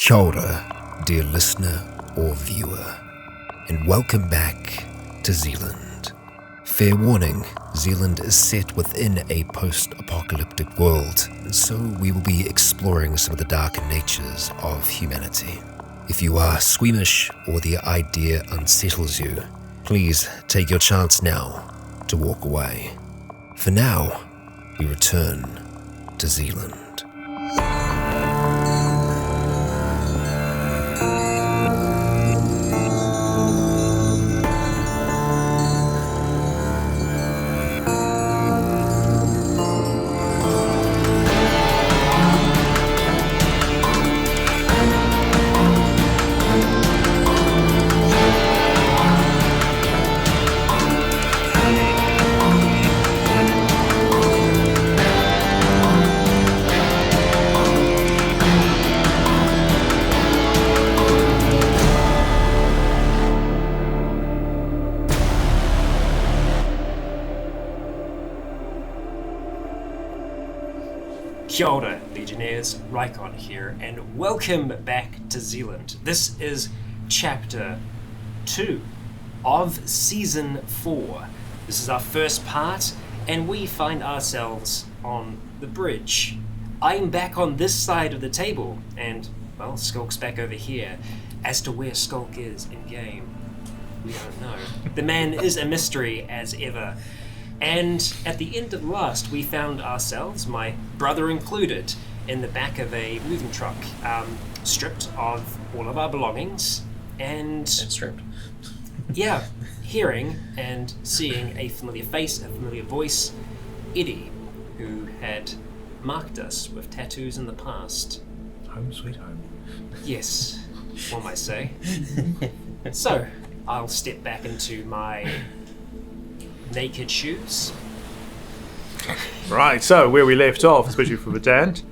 Kia ora, dear listener or viewer, and welcome back to Zealand. Fair warning, Zealand is set within a post-apocalyptic world, and so we will be exploring some of the darker natures of humanity. If you are squeamish or the idea unsettles you, please take your chance now to walk away. For now, we return to Zealand. Kia ora, Legionnaires, Rycon here, and welcome back to Zealand. This is Chapter 2 of Season 4. This is our first part, and we find ourselves on the bridge. I'm back on this side of the table, and, well, Skulk's back over here. As to where Skulk is in-game, we don't know. The man is a mystery, as ever. And at the end of last, we found ourselves, my brother included, in the back of a moving truck, stripped of all of our belongings, and stripped. Yeah, hearing and seeing a familiar face, a familiar voice, Eddie, who had marked us with tattoos in the past. Home sweet home. Yes, one might say. So, I'll step back into my naked shoes. Right, so where we left off, especially for the dent,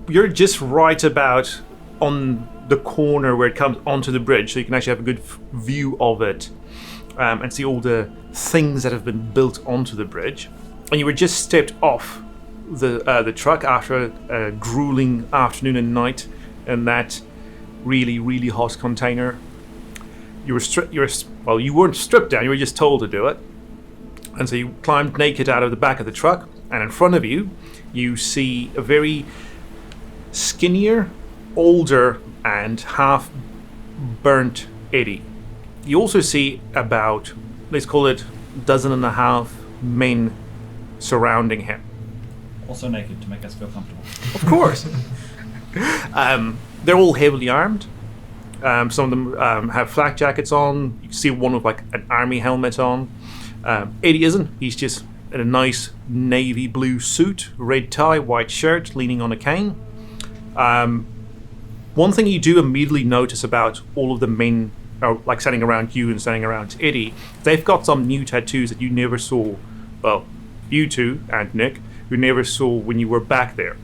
you're just right about on the corner where it comes onto the bridge, so you can actually have a good view of it and see all the things that have been built onto the bridge. And you were just stepped off the truck after a grueling afternoon and night in that really, really hot container. You weren't stripped down, you were just told to do it. And so you climbed naked out of the back of the truck, and in front of you, you see a very skinnier, older, and half-burnt Eddie. You also see about, let's call it, 12 men surrounding him. Also naked to make us feel comfortable. Of course. They're all heavily armed. Some of them have flak jackets on. You can see one with like an army helmet on. Eddie isn't. He's just in a nice navy blue suit, red tie, white shirt, leaning on a cane. One thing you do immediately notice about all of the men, like standing around you and standing around Eddie, they've got some new tattoos that you never saw. Well, you two and Nick, who never saw when you were back there.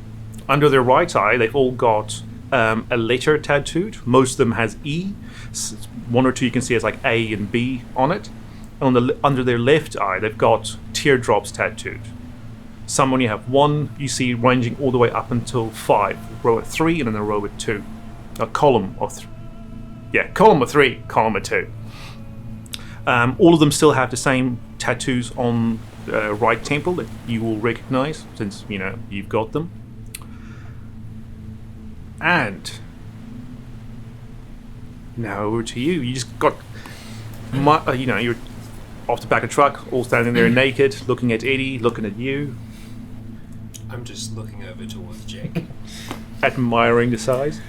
Under their right eye, they've all got a letter tattooed. Most of them has E. One or two you can see has like A and B on it. And under their left eye, they've got teardrops tattooed. Some only have one. You see ranging all the way up until 5. A row of 3 and then a row of 2. A column of 3. Yeah, column of 3, column of 2. All of them still have the same tattoos on the right temple that you will recognize since, you've got them. And now over to you. You just got, you're off the back of the truck, all standing there naked, looking at Eddie, looking at you. I'm just looking over towards Jake. Admiring the size.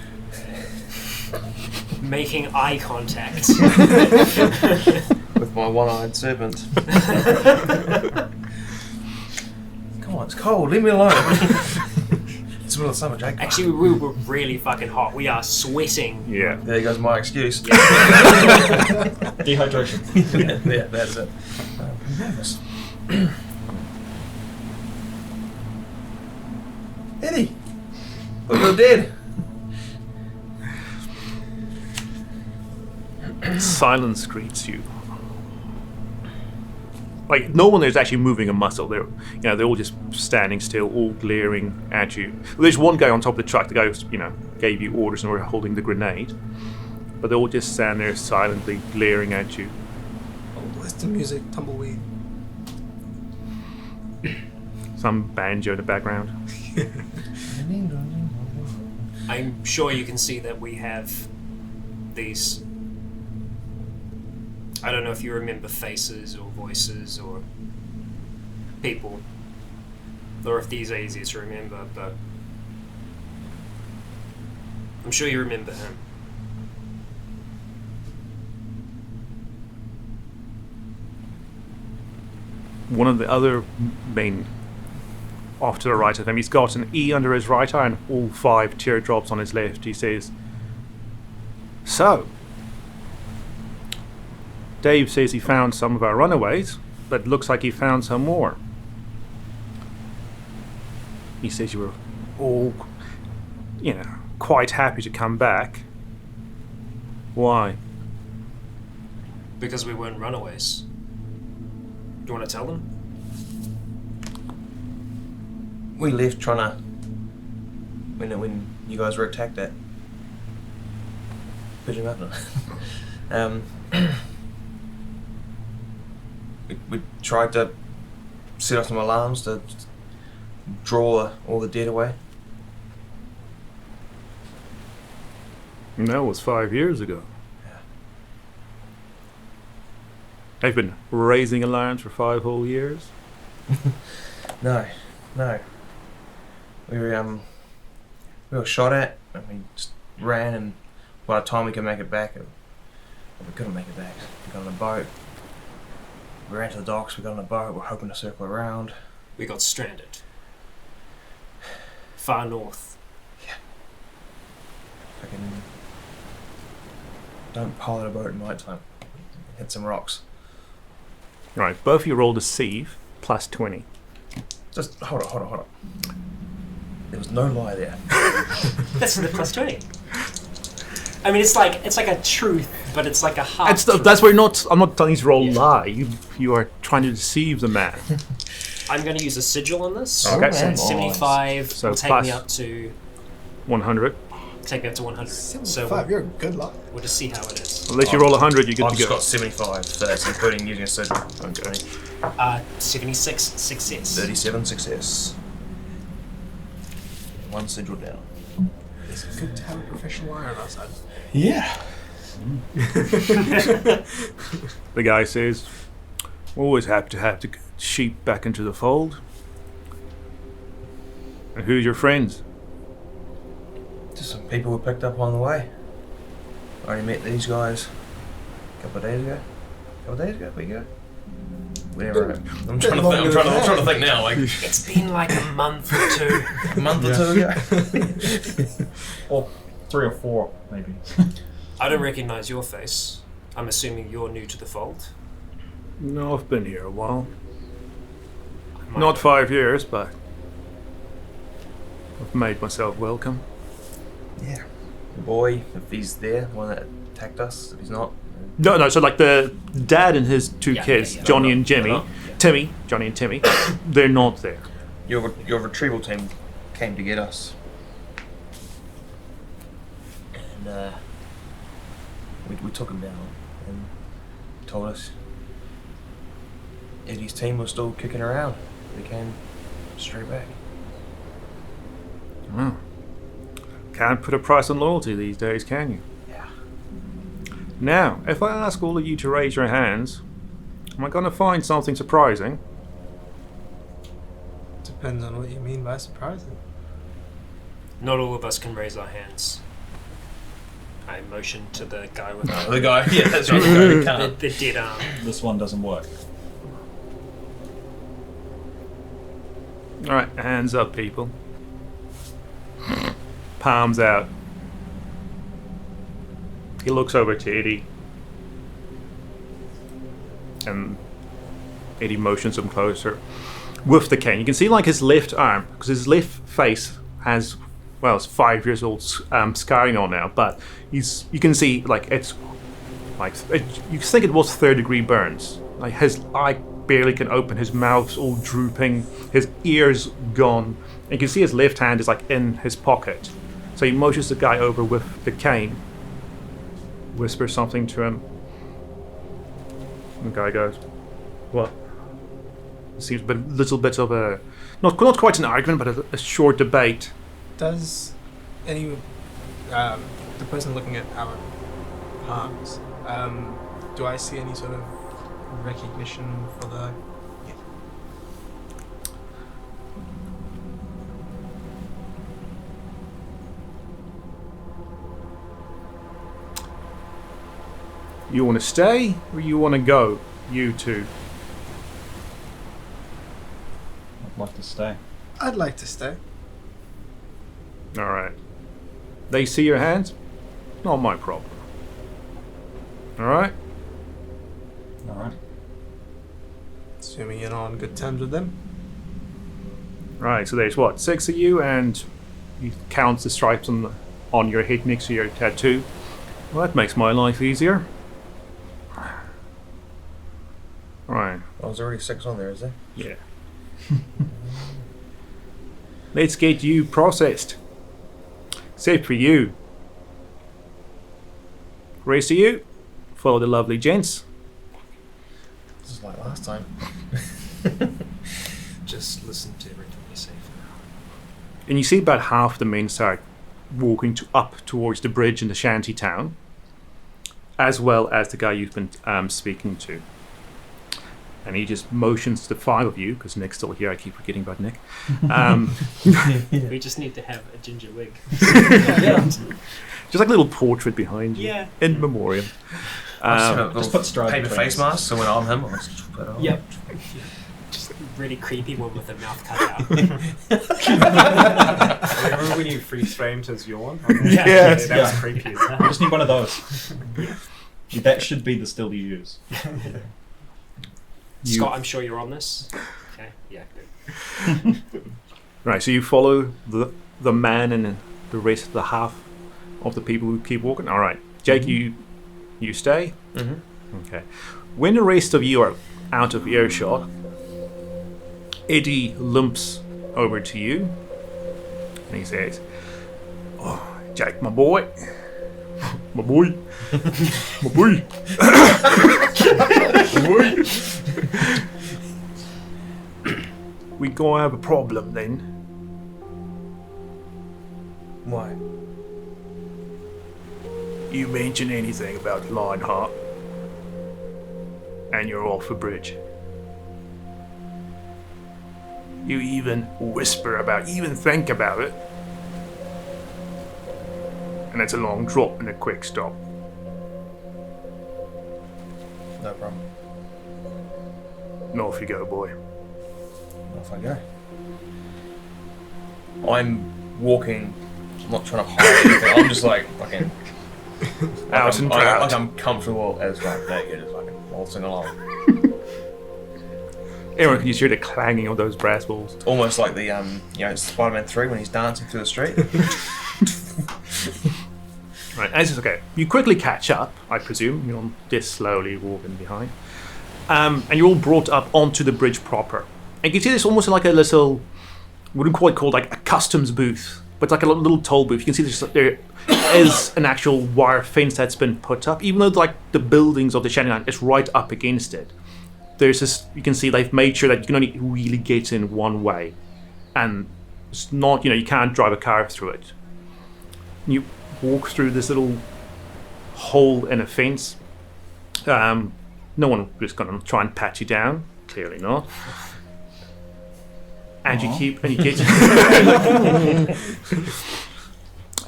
Making eye contact. With my one-eyed serpent. Come on, it's cold, leave me alone. It's the middle of summer, Jake. Actually, we were really fucking hot. We are sweating. Yeah. There goes my excuse. Dehydration. Yeah, that's it. I'm nervous. Eddie! Look, you're dead. Silence greets you. Like, no one there's actually moving a muscle. They're all just standing still, all glaring at you. Well, there's one guy on top of the truck. The guy who's, gave you orders and were holding the grenade. But they all just stand there silently glaring at you. Where's the music? Tumbleweed. Some banjo in the background. I'm sure you can see that we have these. I don't know if you remember faces or voices or people, or if these are easier to remember, but I'm sure you remember him. One of the other main, off to the right of him, he's got an E under his right eye and all 5 teardrops on his left. He says, "So, Dave says he found some of our runaways, but looks like he found some more. He says you were all, quite happy to come back. Why?" Because we weren't runaways. Do you want to tell them? We left trying to. When you guys were attacked at. Pigeon Mountain. we tried to set off some alarms to draw all the dead away. And that was 5 years ago. Yeah. They've been raising alarms for 5 whole years. No. We were shot at, and we just ran, and by the time we could make it back, we couldn't make it back. We got on a boat. We ran to the docks, we got on a boat, we're hoping to circle around. We got stranded. Far north. Fucking don't pilot a boat in night time. Hit some rocks. Right, both of you roll deceive, plus 20. Just hold on. There was no lie there. That's the plus 20. I mean, it's like a truth, but it's like a half. That's where I'm not telling you to roll lie. You are trying to deceive the man. I'm going to use a sigil on this. Okay. So 75 So will take plus me up to 100. 100. So You're a good luck. we'll just see how it is. Unless you roll 100, you're good I've to just go. got 75, so that's including using a sigil. Okay. 76 success. 37 success. 1 sigil down. It's good to have a professional eye on our side. Yeah. The guy says, always happy to have the sheep back into the fold. And who's your friends? Just some people we picked up on the way. I only met these guys a couple of days ago. Week ago. Whatever. I'm trying to think now. Like It's been like a month or two. a month or 2 ago. Or 3 or 4, maybe. I don't recognize your face. I'm assuming you're new to the fold. No, I've been here a while. I might Not have- 5 years, but I've made myself welcome. Yeah. The boy, if he's there, the one that attacked us. If he's not, No, so like the dad and his 2 Yeah, kids, yeah, yeah. Johnny and Jimmy, They're not, Johnny and Timmy, they're not there. your retrieval team came to get us, and we took him down and told us Eddie's team was still kicking around. They came straight back. Well, can't put a price on loyalty these days, can you? Yeah. Now, if I ask all of you to raise your hands, am I going to find something surprising? Depends on what you mean by surprising. Not all of us can raise our hands. I motion to the guy with The guy. Yeah, that's right. The guy who can't. the dead arm. This one doesn't work. Alright, hands up, people. Palms out. He looks over to Eddie. And Eddie motions him closer with the cane. You can see like his left arm, because his left face has, well, it's 5 years old scarring on now, but you can see like it's like you think it was 3rd-degree burns. Like his eye barely can open, his mouth's all drooping, his ears gone. And you can see his left hand is like in his pocket. So he motions the guy over with the cane, whispers something to him. And the guy goes, "What?" It seems a little bit of a, not quite an argument, but a short debate. Does any the person looking at our palms, do I see any sort of recognition for the? Yeah. You want to stay or you want to go? You two. I'd like to stay. I'd like to stay. All right. They see your hands? Not my problem. All right. All right. Assuming you're on good terms with them. Right. So there's what, 6 of you, and you count the stripes on your head next to your tattoo. Well, that makes my life easier. Right. Oh, there's already 6 on there, is there? Yeah. Let's get you processed. Except for you. Rest of you, follow the lovely gents. This is like last time. Just listen to everything you say for now. And you see about half the men start walking up towards the bridge in the shanty town, as well as the guy you've been speaking to. And he just motions to the 5 of you, because Nick's still here, I keep forgetting about Nick. We just need to have a ginger wig. Just like a little portrait behind you. Yeah. In memoriam. Just put Stride paper between face us. mask, so when I'm him, I'll just put it on. Yep. Just a really creepy one with a mouth cut out. Remember when you freeze framed his yawn? Yes. That was creepy as hell. We just need one of those. That should be the still you use. Scott, I'm sure you're on this. Okay. Yeah. Good. Right, so you follow the man and the rest of the half of the people who keep walking. All right, Jake, you stay. Mm-hmm. Okay. When the rest of you are out of earshot, Eddie limps over to you and he says, "Oh, Jake, my boy, my boy, my boy, my boy." We gonna have a problem then. Why? You mention anything about Lionheart, and you're off a bridge. You even whisper about, even think about it, and it's a long drop and a quick stop. No problem. And off you go, boy. Off I go. I'm walking. I'm not trying to hide anything. I'm just like fucking Out and proud. like I'm comfortable as like naked, just fucking waltzing along. Everyone can just hear the clanging of those brass balls. Almost like the Spider-Man 3 when he's dancing through the street. Right, as it's okay. You quickly catch up, I presume. You're just slowly walking behind. And you're all brought up onto the bridge proper. And you can see there's almost like a little, wouldn't quite call it like a customs booth, but like a little toll booth. You can see there is an actual wire fence that's been put up, even though like the buildings of the Shannon is right up against it. There's this, you can see they've made sure that you can only really get in one way. And it's not, you can't drive a car through it. You walk through this little hole in a fence. No one is going to try and pat you down. Clearly not. And you keep and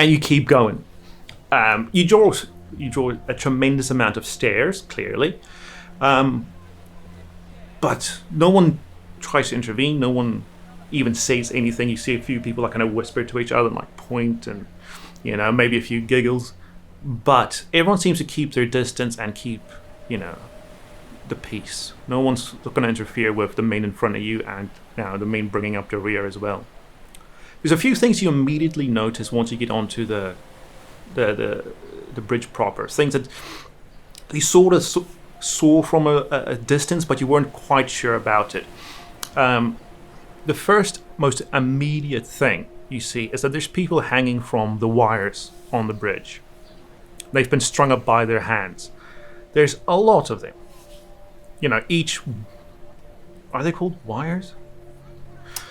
you keep going. You draw a tremendous amount of stairs. Clearly, but no one tries to intervene. No one even says anything. You see a few people like kind of whisper to each other and like point, and maybe a few giggles. But everyone seems to keep their distance and keep the peace. No one's going to interfere with the men in front of you and the men bringing up the rear as well. There's a few things you immediately notice once you get onto the bridge proper. Things that you sort of saw from a distance, but you weren't quite sure about it. The first most immediate thing you see is that there's people hanging from the wires on the bridge. They've been strung up by their hands. There's a lot of them. Each... Are they called wires?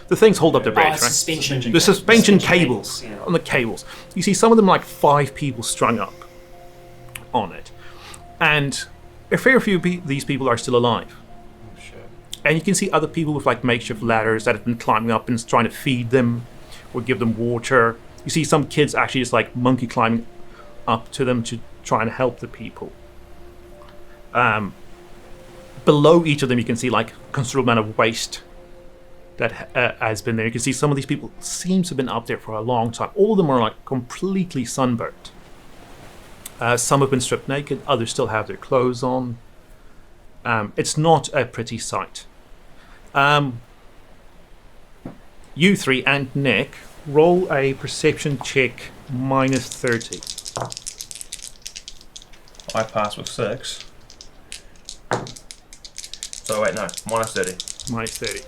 The things hold up the bridge, right? Suspension. The suspension cables on the cables. You see some of them like 5 people strung up on it. And a fair few of these people are still alive. Oh, shit. And you can see other people with like makeshift ladders that have been climbing up and trying to feed them or give them water. You see some kids actually just like monkey climbing up to them to try and help the people. Below each of them you can see like a considerable amount of waste that has been there. You can see some of these people seems to have been up there for a long time. All of them are like completely sunburnt. Some have been stripped naked, others still have their clothes on. It's not a pretty sight. You three and Nick, roll a perception check -30. I passed with 6. So wait, no, -30. -30.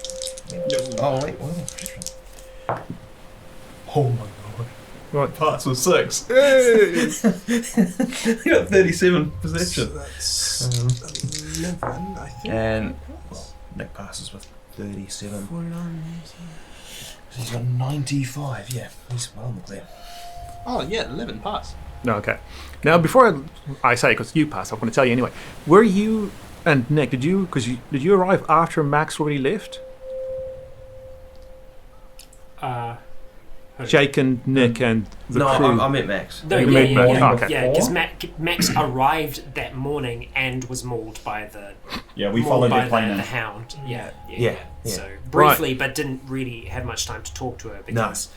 Oh wait, Oh my god. Right. passed with 6. You got 37 perception. So that's 11, I think. And Nick passes with 37. 49. So he's got 95. Yeah, he's well in the clear. Oh yeah, 11 pass. Okay. Now, before I say, because you passed, I want to tell you anyway. Were you and Nick? Did you arrive after Max already left? Jake and Nick and the No, crew. I met Max. No, You yeah, made yeah, Max- yeah. okay. Yeah, because Max arrived that morning and was mauled by the Yeah, we followed by your plan the now. hound. Yeah. Yeah. So briefly, but didn't really have much time to talk to her because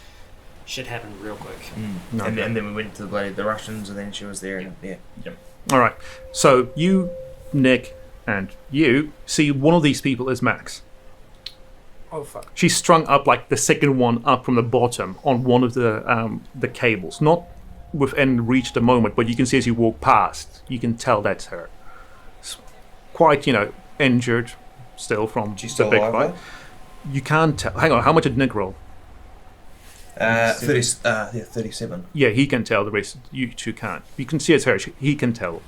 shit happened real quick. No, And, okay. and then we went to the Russians, and then she was there. And yeah. All right. So you, Nick, and you see one of these people is Max. Oh fuck. She's strung up like the second one up from the bottom on one of the cables, not within reach at the moment, but you can see as you walk past, you can tell that's her. It's quite, injured still from She's the still big alive, fight. You can't tell. Hang on, how much did Nick roll? 37. Yeah, he can tell. The rest you two can't. You can see it's her. He can tell.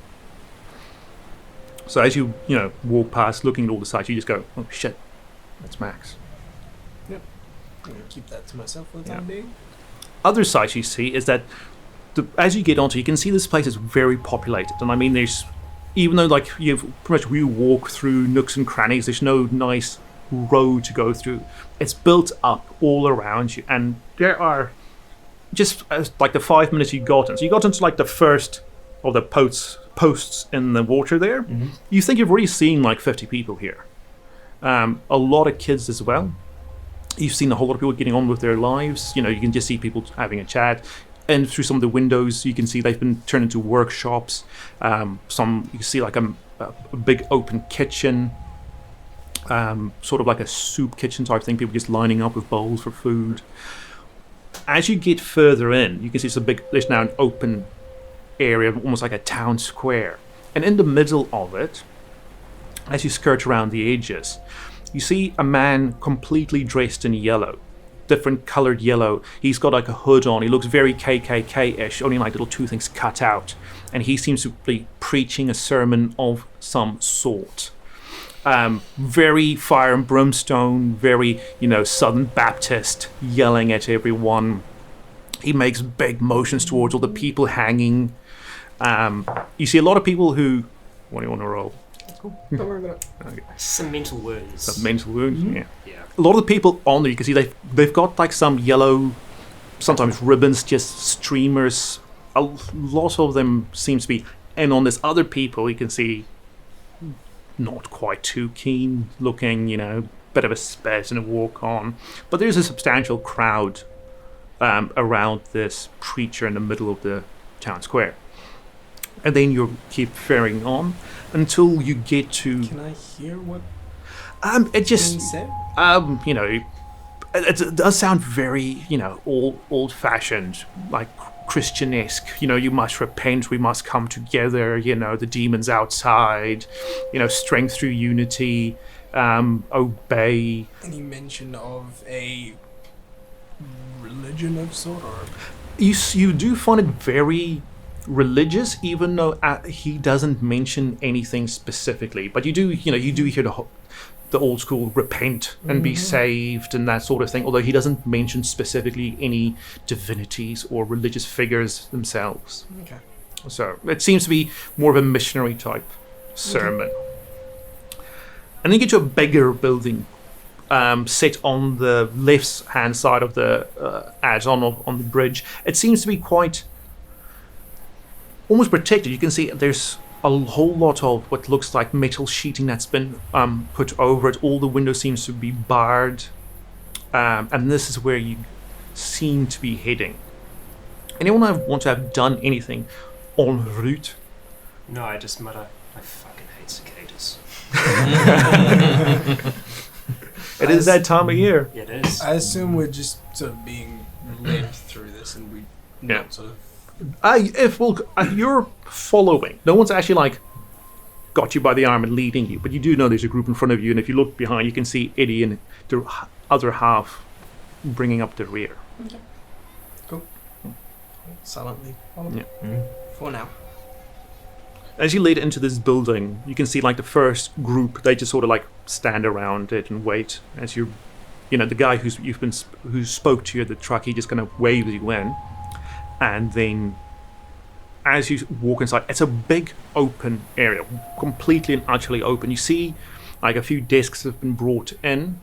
So as you walk past, looking at all the sites, you just go, "Oh shit, that's Max." I'm gonna keep that to myself for the time being. Other sites you see is that as you get onto, you can see this place is very populated, and I mean, there's even though like you've pretty much we walk through nooks and crannies, there's no nice road to go through. It's built up all around you, and there are just like the 5 minutes you got in. So you got into like the first of the posts in the water there. Mm-hmm. You think you've already seen like 50 people here. A lot of kids as well. You've seen a whole lot of people getting on with their lives. You can just see people having a chat. And through some of the windows, you can see they've been turned into workshops. You can see like a big open kitchen, sort of like a soup kitchen type thing. People just lining up with bowls for food. As you get further in, you can see there's now an open area, almost like a town square. And in the middle of it, as you skirt around the edges, you see a man completely dressed in yellow, different coloured yellow. He's got like a hood on. He looks very KKK-ish, only like little 2 things cut out. And he seems to be preaching a sermon of some sort. Very fire and brimstone, very, Southern Baptist, yelling at everyone. He makes big motions towards all the people hanging. You see a lot of people who... What do you want to roll? Cool. Don't worry about it. Some mental wounds. Some mental wounds, yeah. Yeah. A lot of the people on there, you can see they've got like some yellow, sometimes ribbons, just streamers. A lot of them seems to be in on this. Other people you can see not quite too keen looking, bit of a spaz and a walk on. But there's a substantial crowd around this preacher in the middle of the town square. And then you keep faring on until you get to... Can I hear what it being just... said? It does sound very, old-fashioned, like Christian-esque. You must repent, we must come together, the demons outside, strength through unity, obey. Any mention of a religion of sort, or You do find it very religious, even though he doesn't mention anything specifically. But you do hear the old school repent and be saved and that sort of thing. Although he doesn't mention specifically any divinities or religious figures themselves. okay. So it seems to be more of a missionary type sermon. And then you get to a bigger building, set on the left hand side of the add-on on the bridge. It seems to be quite almost protected. You can see there's a whole lot of what looks like metal sheeting that's been put over it. All the windows seems to be barred, and this is where you seem to be heading. Anyone want to have done anything en route? No, I just mutter, I fucking hate cicadas. It is that time of year. It is. I assume we're just sort of being led through this, and we not sort of. You're following. No one's actually got you by the arm and leading you, but you do know there's a group in front of you, and if you look behind, you can see Eddie and the other half bringing up the rear. Okay. Cool. Silently. Yeah. For now. As you lead into this building, you can see the first group. They just sort of stand around it and wait as the guy who spoke to you at the truck. He just kind of waves you in. And then, as you walk inside, it's a big open area, completely and utterly open. You see, a few desks have been brought in.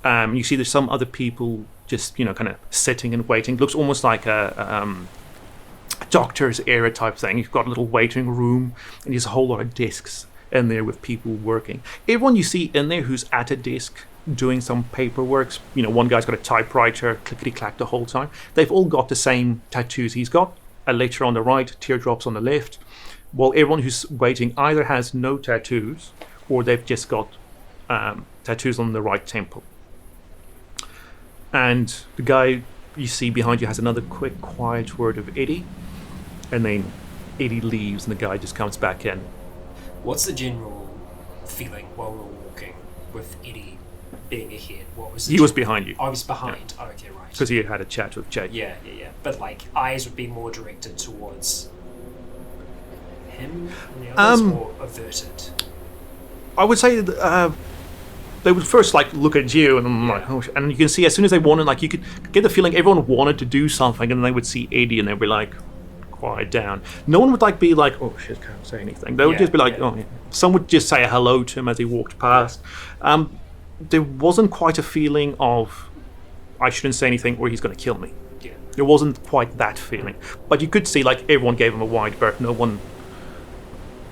You see there's some other people just, kind of sitting and waiting. It looks almost like a doctor's area type thing. You've got a little waiting room, and there's a whole lot of desks in there with people working. Everyone you see in there who's at a desk doing some paperwork, one guy's got a typewriter, clickety-clack the whole time. They've all got the same tattoos. He's got a letter on the right, teardrops on the left, while everyone who's waiting either has no tattoos or they've just got tattoos on the right temple. And the guy you see behind you has another quick, quiet word of Eddie, and then Eddie leaves and the guy just comes back in. What's the general feeling while we're walking with Eddie being ahead? What was He was behind you. I was behind. Oh, okay, right. Because he had a chat with Jake. Yeah. But eyes would be more directed towards him and the others, or averted. I would say they would first look at you and and you can see as soon as they wanted, you could get the feeling everyone wanted to do something, and then they would see Eddie and they'd be quiet down. No one would be oh shit, can't say anything. They would just be oh yeah. Some would just say hello to him as he walked past. There wasn't quite a feeling of I shouldn't say anything or he's going to kill me. Yeah. There wasn't quite that feeling, but you could see everyone gave him a wide berth. No one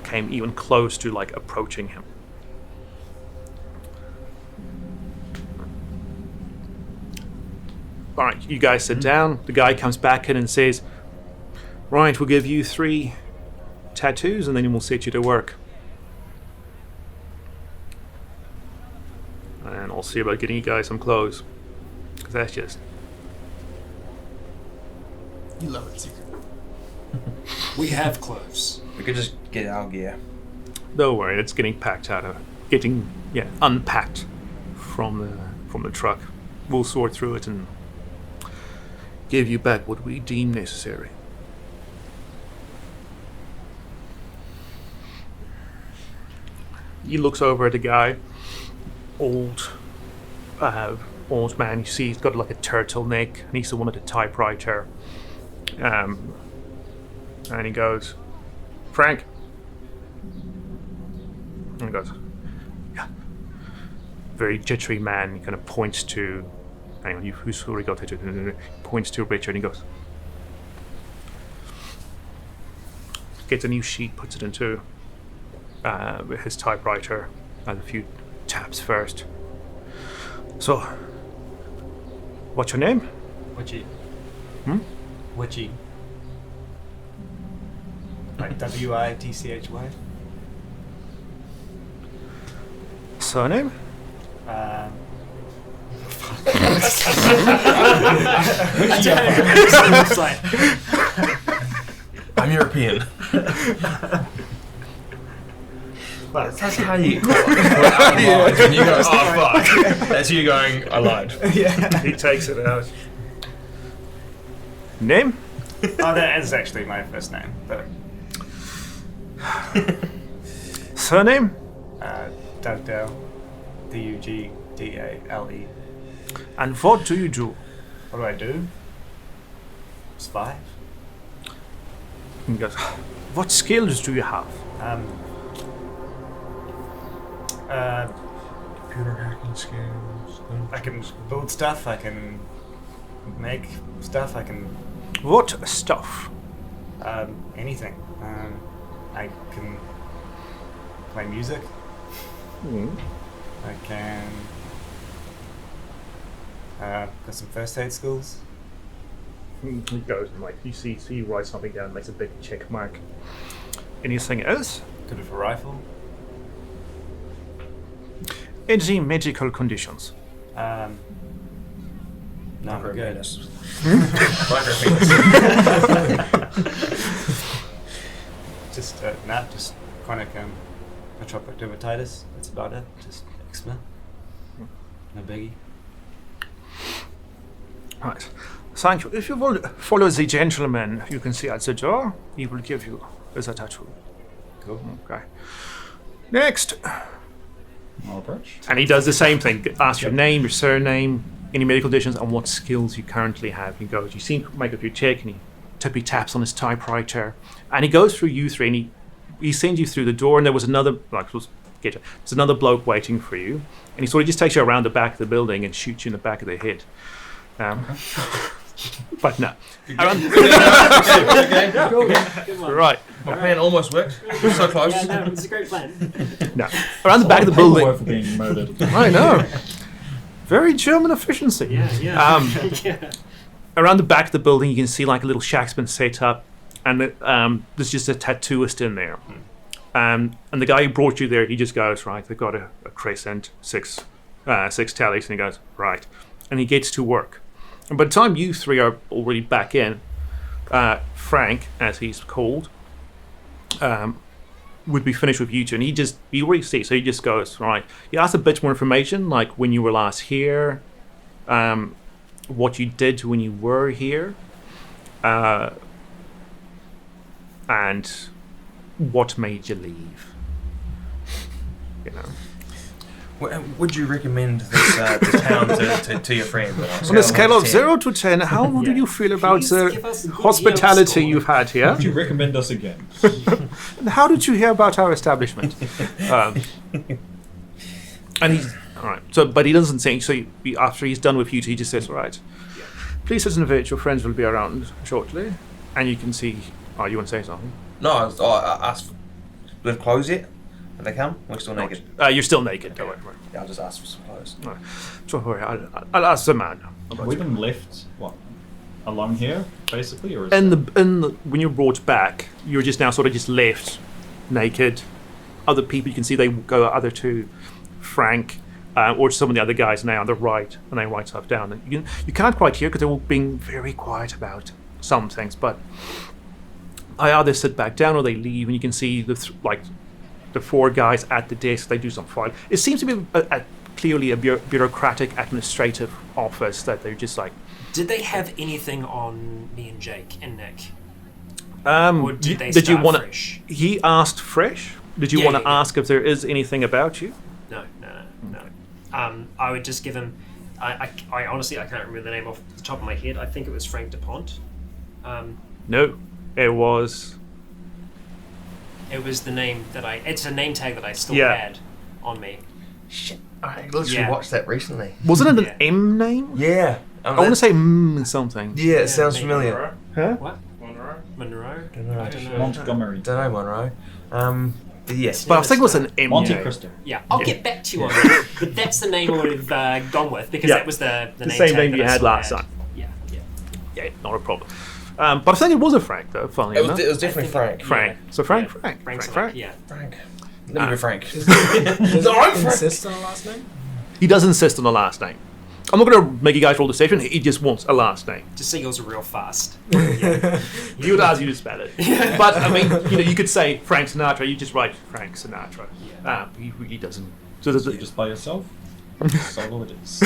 came even close to approaching him. All right, you guys sit down. The guy comes back in and says, right, we'll give you 3 tattoos and then we'll set you to work. And I'll see about getting you guys some clothes. Because that's just... You love it, Secret. We have clothes. We could just get our gear. Don't worry, it's getting packed out of... unpacked from the truck. We'll sort through it and give you back what we deem necessary. He looks over at the guy, old man. You see he's got a turtleneck, and he's the one at the typewriter. And he goes, Frank. And he goes, yeah. Very jittery man. He kind of points to, anyway, who's already got it? Points to Richard, and he goes, gets a new sheet, puts it into his typewriter, has a few taps first. So, what's your name? Witchy. Witchy. Like W-I-T-C-H-Y. Surname? I'm European. That's how you call it. And you go, oh fuck. That's you going, I lied. He takes it out. Name? Oh, that is actually my first name, but Surname? Dugdale. Dugdale. And what do you do? What do I do? Spy. He goes, what skills do you have? Computer hacking skills. I can build stuff. I can make stuff. I can What stuff? anything. I can play music. I can got some first aid skills. He goes and like, he writes something down, makes a big check mark. Anything else? Good with a rifle. Any medical conditions? No, I'm good. Just just chronic atopic dermatitis. That's about it. Just eczema. No biggie. Right. Thank you. If you will follow the gentleman you can see at the door, he will give you the tattoo. Cool. Okay. Next. I'll approach. And he does the same thing. Asks your name, your surname, any medical conditions, and what skills you currently have. He goes, you seem to make up your check, and he taps on his typewriter. And he goes through you three, and he sends you through the door, and there was another, there's another bloke waiting for you. And he sort of just takes you around the back of the building and shoots you in the back of the head. But no. Right. My plan almost worked. We're so close. Yeah, no, it's a great plan. No. Around the back of the building. Paperwork for being murdered. I know. Very German efficiency. Yeah. Around the back of the building, you can see like a little shack's been set up, and there's just a tattooist in there. And the guy who brought you there, he just goes, right, they've got a crescent, six tallies, and he goes, right. And he gets to work. And by the time you three are already back in, Frank, as he's called, would be finished with you two. And he already sees, so he just goes, right. He asks a bit more information, like when you were last here, what you did when you were here, and what made you leave. You know. Would you recommend this town to your friend? On a scale of 0 to 10, how do you feel about Please the give us a good hospitality score. you've had here? Would you recommend us again? And how did you hear about our establishment? And he's all right. So, but he doesn't say. So, after he's done with you two, he just says, "All right, please sit and wait. Your friends will be around shortly." And you can see. Oh, you want to say something? No, I asked. Do we have clothes yet? Have they come? We're still naked. You're still naked. Don't worry. Yeah, I'll just ask for some clothes. All right. Don't worry. I'll ask the man. Have we been left alone here, basically, or is When you're brought back, you're just now sort of just left naked. Other people you can see they go either to Frank or some of the other guys now on the right, and they write stuff down. And you can't quite hear because they're all being very quiet about some things, but I either sit back down or they leave, and you can see the four guys at the desk. They do some file. It seems to be clearly a bureaucratic administrative office that they're just like. Did they have anything on me and Jake and Nick? Or did they did you start want fresh? He asked fresh. Did you want to ask if there is anything about you? No. I would just give him. I honestly I can't remember the name off the top of my head. I think it was Frank DuPont. No, it was. It was the name that it's a name tag that I still Yeah. had on me. Shit, I literally Yeah. watched that recently. Wasn't it Yeah. an M name? Yeah. I want to say something. Yeah, it sounds maybe. familiar. Huh? What? Monroe? Dunno. I don't know. Montgomery? Don't know, Monroe. But yes. But I think it was an M Monte name. Cristo. Yeah, I'll get back to you on that. But that's the name I would have gone with because Yeah. that was the The name same tag name that you I had still last time. Yeah. Yeah, not a problem. But I think it was a Frank, though, funnily enough. It was definitely Frank. Frank. So Frank. Frank's Frank. Yeah. Frank. Let me go Frank. Does No, I'm he Frank. insist on a last name? He does insist on the last name. I'm not going to make you guys roll deception. He just wants a last name. Just say yours real fast. He would ask you to spell it. But, I mean, you could say Frank Sinatra. You just write Frank Sinatra. He really doesn't. So there's You're just by yourself? Solo it is.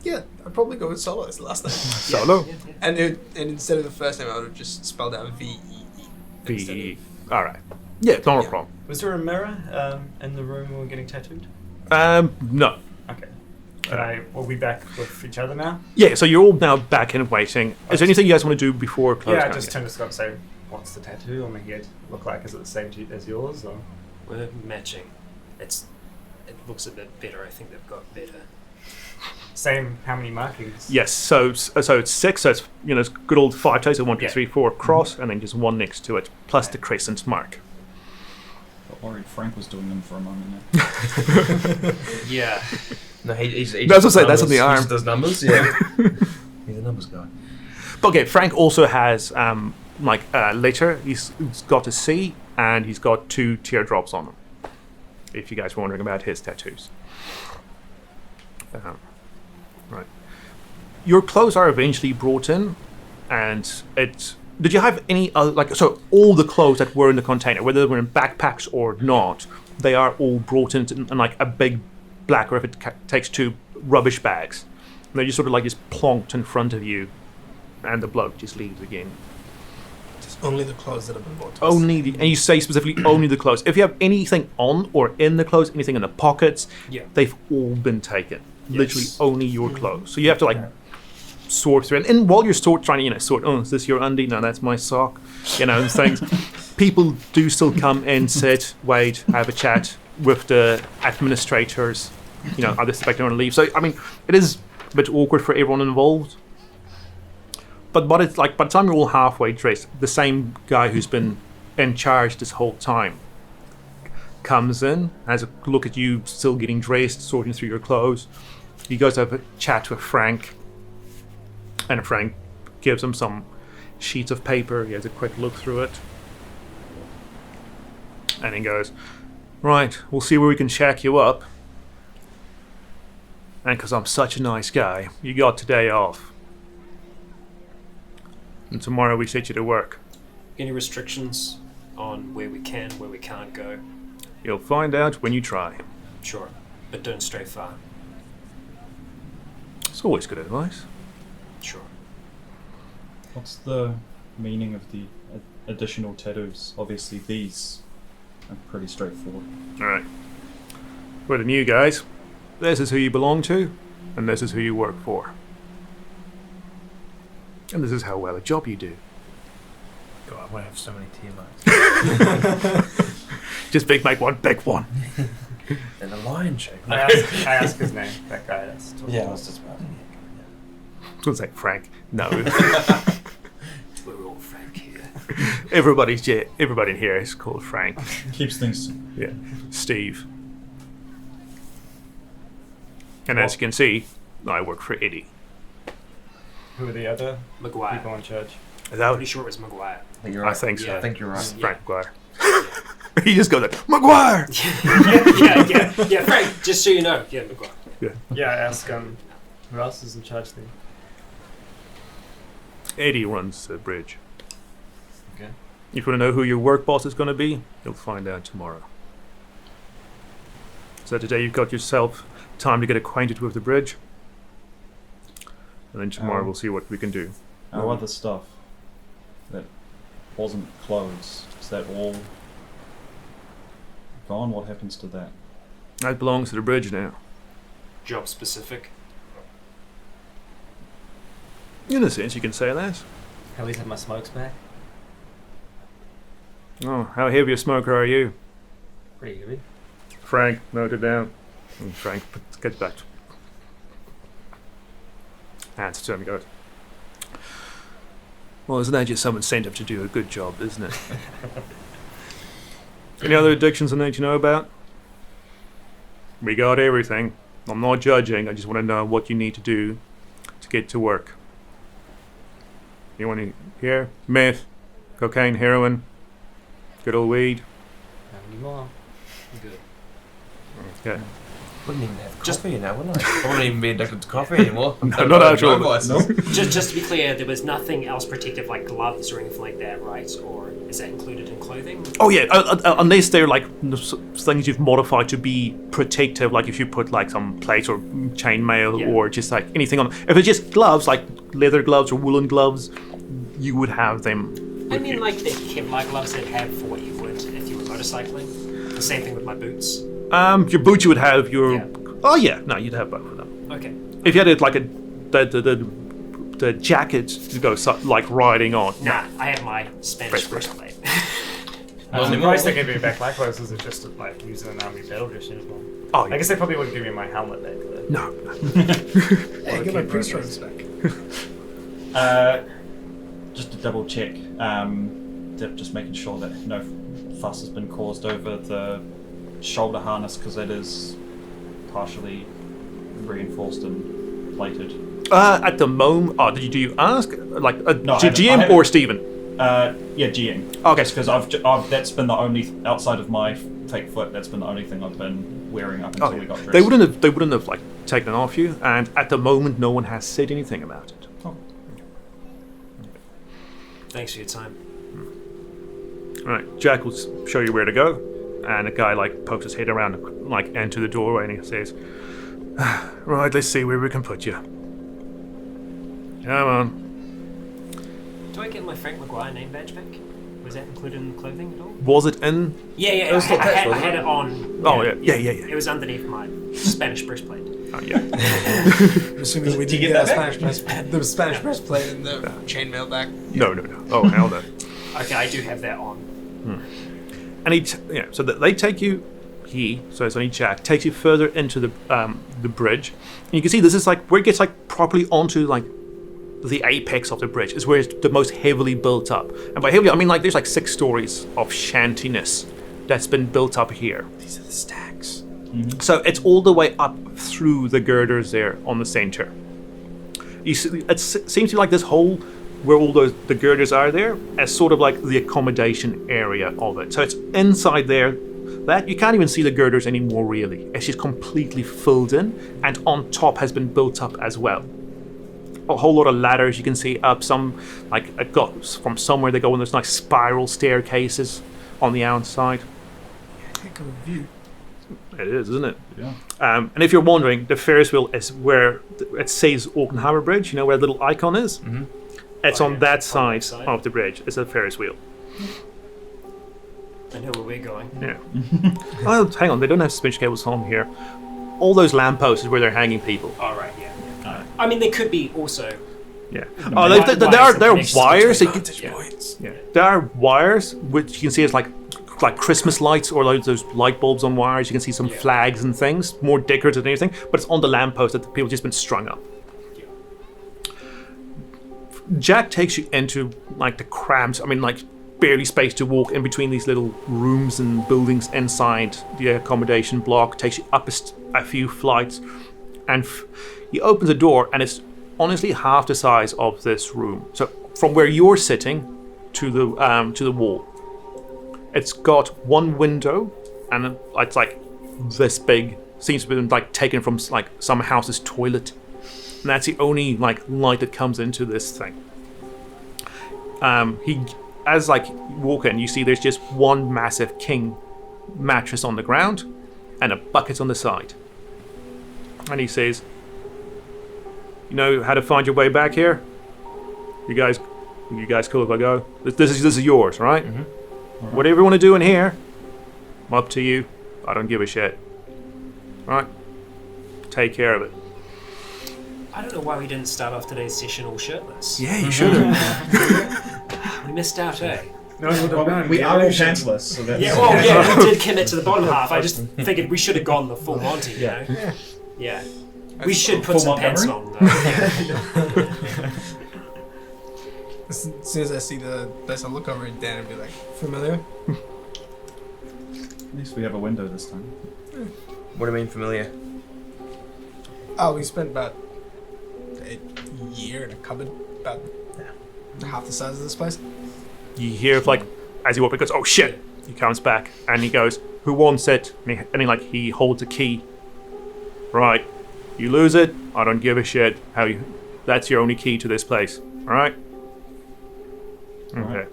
Yeah, I'd probably go with Solo as the last name. Solo? And instead of the first name, I would have just spelled out V-E-E. V-E. Alright. Yeah, not a problem. Was there a mirror in the room we were getting tattooed? No. Okay. We'll be back with each other now? Yeah, so you're all now back in waiting. Is there anything you guys want to do before closing? Yeah, I just turn to Scott and say, what's the tattoo on my head look like? Is it the same as yours? Or? We're matching. It looks a bit better. I think they've got better. Same, how many markings? Yes, so it's 6, so it's, it's good old 5 toes, so 1, 2, 3, 4 cross, and then just 1 next to it, plus the crescent mark. Worried Frank was doing them for a moment there. Yeah. No, he's That's what I say, that's on the arm. He just does numbers, yeah. He's a numbers guy. But okay, Frank also has, later, he's got a C, and he's got 2 teardrops on him. If you guys were wondering about his tattoos. Right. Your clothes are eventually brought in, and did you have any other, so all the clothes that were in the container, whether they were in backpacks or not, they are all brought in a big black, or if it takes 2 rubbish bags. And they're just sort of just plonked in front of you, and the bloke just leaves again. Just only the clothes that have been bought to us. And you say specifically only the clothes. If you have anything on or in the clothes, anything in the pockets, they've all been taken. Yes. Literally only your clothes. So you have to sort through it. And while you're trying to sort, is this your undie? No, that's my sock. And things. People do still come in, sit, wait, have a chat with the administrators. Are they expecting to leave? So it is a bit awkward for everyone involved. But it's by the time you're all halfway dressed, the same guy who's been in charge this whole time comes in, has a look at you still getting dressed, sorting through your clothes. He goes to have a chat with Frank, and Frank gives him some sheets of paper. He has a quick look through it, and he goes, right, we'll see where we can shack you up. And because I'm such a nice guy, you got today off. And tomorrow we set you to work. Any restrictions on where we can, where we can't go? You'll find out when you try. Sure, but don't stray far. It's always good advice. Sure. What's the meaning of the additional tattoos? Obviously these are pretty straightforward. Alright. For the new guys, this is who you belong to, and this is who you work for. And this is how well a job you do. God, I want to have so many tear marks. Just make one big one. And a lion shape. I ask his name, that guy that's talking. Yeah, I was just about to. I was like, Frank. No. We're all Frank here. Everybody in here is called Frank. Keeps things. Yeah. Steve. And as you can see, I work for Eddie. Who are the other Maguire. people in charge? Is that Pretty sure it was Maguire. I think you're right. I think so. Yeah. I think you're right. Frank Maguire. He just goes like, Maguire! yeah, Frank, just so you know. Yeah, Maguire. Yeah, ask who else is in charge then? Eddie runs the bridge. Okay. If you want to know who your work boss is going to be, you'll find out tomorrow. So today you've got yourself time to get acquainted with the bridge. And then tomorrow we'll see what we can do. Our other stuff that wasn't clothes, is that all gone? What happens to that? That belongs to the bridge now. Job specific. In a sense, you can say that. At least have my smokes back. Oh, how heavy a smoker are you? Pretty heavy. Frank, note it down. And Frank gets back. Hands to him, goes, well, isn't that just some incentive to do a good job, isn't it? Any other addictions I need to know about? We got everything. I'm not judging, I just want to know what you need to do to get to work. You want to hear? Meth, cocaine, heroin, good old weed. Not anymore. Good. Okay. Wouldn't even have Just- coffee, wouldn't I? I wouldn't even be addicted to coffee anymore. not actually. Just to be clear, there was nothing else protective like gloves or anything like that, right? Or is that included in clothing? Oh yeah, unless they're like things you've modified to be protective, like if you put like some plates or chainmail Yeah. or just like anything on. If it's just gloves, like leather gloves or woolen gloves, you would have them. I with mean, you. like the Kevlar gloves that have for what you would if you were motorcycling. The same thing with my boots. Your boots you would have your. Yeah. Oh yeah, no, you'd have both of them. Okay. If you had it like the jacket to go like riding on. Nah, I have my Spanish breastplate. I'm surprised they gave me back my clothes as just like using an army battle dress uniform. Oh, I guess they probably wouldn't give me my helmet back though. no. Hey, get my priest robes back. Just to double check, just making sure that no fuss has been caused over the shoulder harness because it is partially reinforced and plated. At the moment, do you ask like No, I haven't- I GM haven't- or Stephen? Yeah, GM. Okay. Because I've that's been the only outside of my fake foot. That's been the only thing I've been wearing up until Oh, we got dressed. They wouldn't have like taken it off you, and at the moment, no one has said anything about it. Oh. Thanks for your time. All right, Jack will show you where to go, and a guy like pokes his head around, like into the doorway, and he says, "Right, let's see where we can put you. Come on." Do I get my Frank Maguire name badge back? Was that included in the clothing at all? Was it in? Yeah, was still I attached, had wasn't it on. Oh, yeah. It was underneath my Spanish breastplate. Oh yeah. I'm assuming we Did you did get get that the Spanish breastplate and the chainmail back. No. Oh hell no. Okay, I do have that on. And so that they take you. So it's only Jack takes you further into the bridge, and you can see this is like where it gets like properly onto like the apex of the bridge. Is where it's the most heavily built up, and by heavily I mean like there's like 6 stories of shantiness that's been built up here. These are the stacks. So it's all the way up through the girders there on the center. You see, it seems to be like this whole where all the girders are there as sort of like the accommodation area of it. So it's inside there that you can't even see the girders anymore really. It's just completely filled in, and on top has been built up as well. A whole lot of ladders you can see up, some like it got from somewhere they go in those nice spiral staircases on the outside. Heck of a view. It is, isn't it? Yeah. And if you're wondering, the Ferris wheel is where it says Auckland Harbour Bridge. You know where the little icon is? Mm-hmm. It's on that side of the bridge. It's a Ferris wheel. I know where we're going. Yeah. Oh, hang on. They don't have suspension cables on here. All those lampposts is where they're hanging people. All right, yeah. I mean, they could be also. Yeah. The Oh, wires there are and connections wires. between that you- Points. Yeah. There are wires which you can see as like Christmas lights or those light bulbs on wires. You can see some flags and things, more decorative than anything. But it's on the lamppost that the people just been strung up. Jack takes you into like the cramped, like barely space to walk in between these little rooms and buildings inside the accommodation block. Takes you up a few flights, and he opens a door, and it's honestly half the size of this room. So from where you're sitting to the wall, it's got one window, and it's like this big. Seems to have been like taken from like some house's toilet. And that's the only like light that comes into this thing. As like you walk in, you see there's just one massive king mattress on the ground and a bucket on the side. And he says, "You know how to find your way back here? You guys cool if I go? This is yours, right? Mm-hmm. Right. Whatever you want to do in here, I'm up to you. I don't give a shit. Right? Take care of it." I don't know why we didn't start off today's session all shirtless. Yeah, you should have. We missed out, eh? No one would have known. We are all pantsless, so that's... We did commit to the bottom half. I just figured we should have gone the full Monty, you know? Yeah. We should put some pants on, though. As soon as I see the place, I'll look over at Dan and be like, familiar? At least we have a window this time. What do you mean familiar? Oh, we spent about a year in a cupboard, about half the size of this place. You hear like as he walks, he goes, "Oh shit!" He comes back and he goes, "Who wants it?" And he holds a key Right. You lose it, I don't give a shit. That's your only key to this place. Alright? Okay.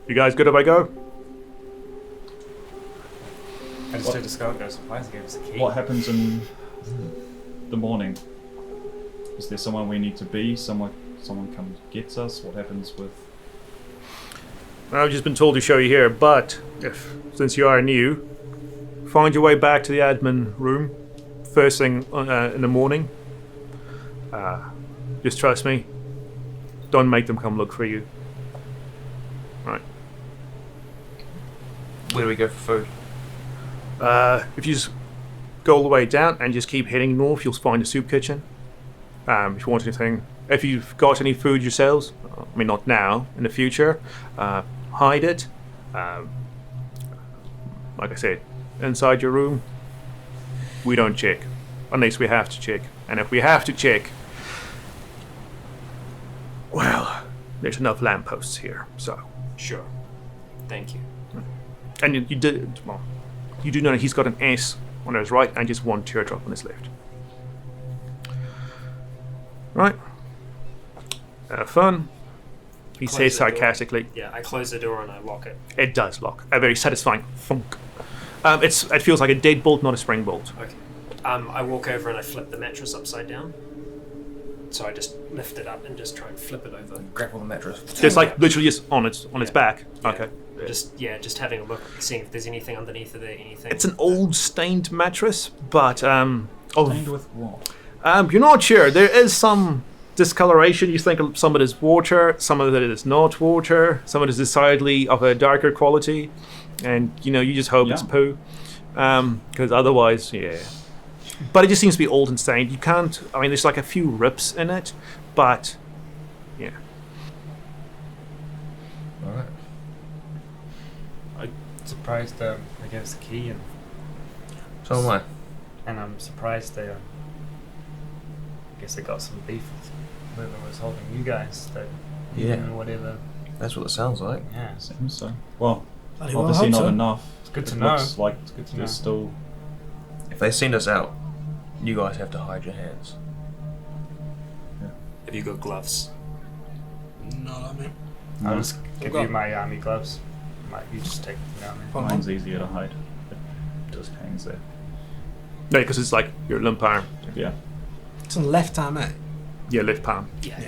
You guys good if I go? I just took the skull and go, surprise, gave us a key. What happens in the morning? Is there somewhere we need to be? Someone comes gets us? What happens with... I've just been told to show you here, but since you are new, find your way back to the admin room first thing in the morning. Just trust me. Don't make them come look for you. Right. Where do we go for food? If you just go all the way down and just keep heading north, you'll find a soup kitchen. If you want anything, if you've got any food yourselves, I mean not now, in the future, hide it. Like I said, inside your room, we don't check, unless we have to check. And if we have to check, well, there's enough lampposts here, so. Sure. Thank you. And you do know he's got an S on his right and just one teardrop on his left. Right. Have fun. He Close says the door. sarcastically. Yeah, I close the door and I lock it. It does lock. A very satisfying thunk. It feels like a deadbolt, not a spring bolt. Okay. I walk over and I flip the mattress upside down. So I just lift it up and just try and flip it over. Grapple the mattress. Just like literally just on its back. Yeah. Okay. Just having a look, seeing if there's anything underneath of there, anything. It's an old stained mattress, but Stained with what? you're not sure. There is some discoloration. You think some of it is water, some of it is not water, some of it is decidedly of a darker quality, and you just hope it's poo, because otherwise, yeah. But it just seems to be old and stained. You can't. I mean, there's like a few rips in it, but yeah. Alright. I'm surprised they gave us a key, and So am I. I'm surprised they. I guess they got some beef with whoever was holding you guys. That Yeah. whatever. That's what it sounds like. Yeah, Seems so. Well, Bloody well, obviously hope not so. enough. it's good to It know. looks like It's good to know. there's still... If they send us out, you guys have to hide your hands. Have you got gloves? Not on me. I'll just give Well, you my army gloves. You just take them down there. Mine's easier to hide. It just hangs there. No, because it's like your limp arm. Yeah. It's on left arm, eh? Yeah, left palm. Yeah.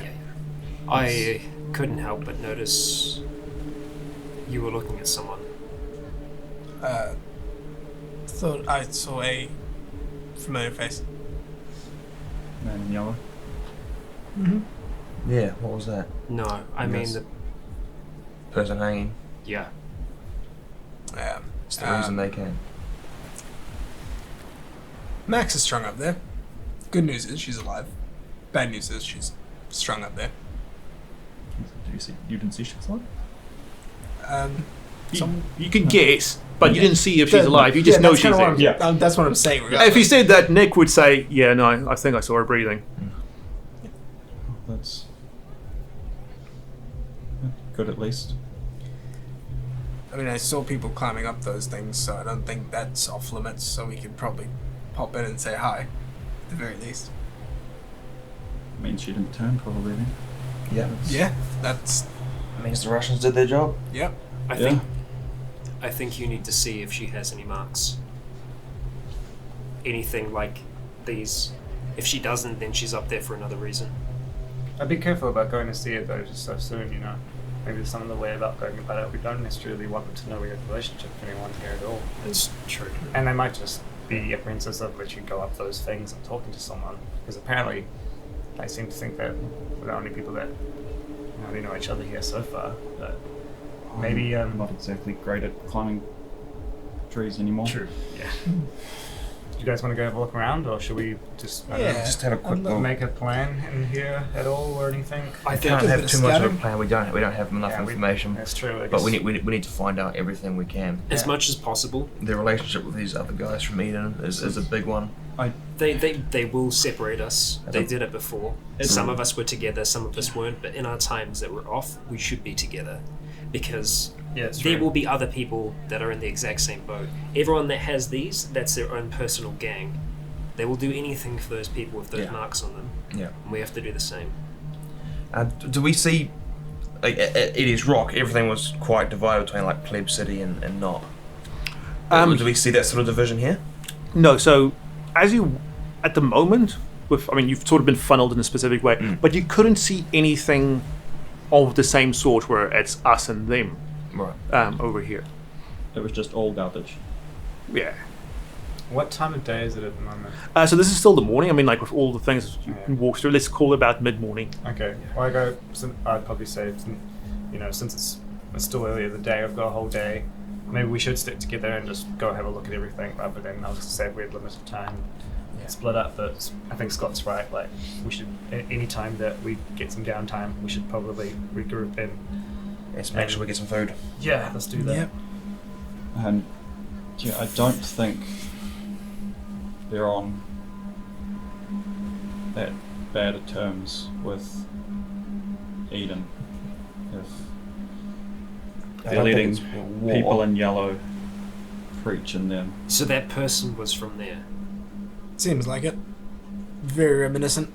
I couldn't help but notice you were looking at someone. Thought I saw a familiar face. Man in yellow. Yeah, what was that? No, I mean Yes. the Person hanging. yeah. It's the reason they came. Max is strung up there. Good news is she's alive. Bad news is she's strung up there. You didn't see she's alive? You can guess, but you didn't see if she's alive. You just know she's there. Yeah. That's what I'm saying. If he said that, Nick would say, "Yeah, no, I think I saw her breathing." That's good at least. I mean, I saw people climbing up those things, so I don't think that's off limits. So we could probably pop in and say hi, at the very least. Means she didn't turn probably then. Yeah. Yeah, that's Means the Russians did their job. yep. I think you need to see if she has any marks. Anything like these. If she doesn't, then she's up there for another reason. I'd be careful about going to see it though, just so soon, Maybe there's some of the way about going about it. We don't necessarily want them to know we have a relationship with anyone here at all. That's true. And they might just be apprehensive of let you go up those things and talking to someone. Because apparently they seem to think that we're the only people that only know each other here so far. But maybe I'm not exactly great at climbing trees anymore. True. Yeah. Do you guys want to go have a look around, or should we just Just have a quick look. make a plan in here at all, or anything? I We think can't have bit too of much of a scouting. plan. We don't have enough Yeah, information. That's true. I But guess. we need to find out everything we can. as much as possible, The relationship with these other guys from Eden is a big one. they will separate us. They did it before. It's- Some of us were together, some of us weren't. But in our times that were off, we should be together, because Yeah, it's there true. will be other people that are in the exact same boat. Everyone that has these, that's their own personal gang. They will do anything for those people with those Yeah. marks on them. Yeah. And we have to do the same. Do we see? Like, it is rock. Everything was quite divided between like pleb city and not. Do we see that sort of division here? No, so as you, at the moment, you've sort of been funneled in a specific way, but you couldn't see anything of the same sort where it's us and them Right. over here. It was just all garbage. Yeah. What time of day is it at the moment? So this is still the morning. With all the things you can walk through, let's call it about mid-morning. Okay. Well, I'd probably say, since it's still early in the day, I've got a whole day. Maybe we should stick together and just go have a look at everything. But then I was just say if we had limited time, split up. But I think Scott's right. Like we should, any time that we get some downtime, we should probably regroup and Let's make sure we get some food. yeah, let's do that. Yep. And I don't think they're on that bad of terms with Eden. If I they're don't think letting it's war. people in yellow preach in them. So that person was from there. Seems like it. Very reminiscent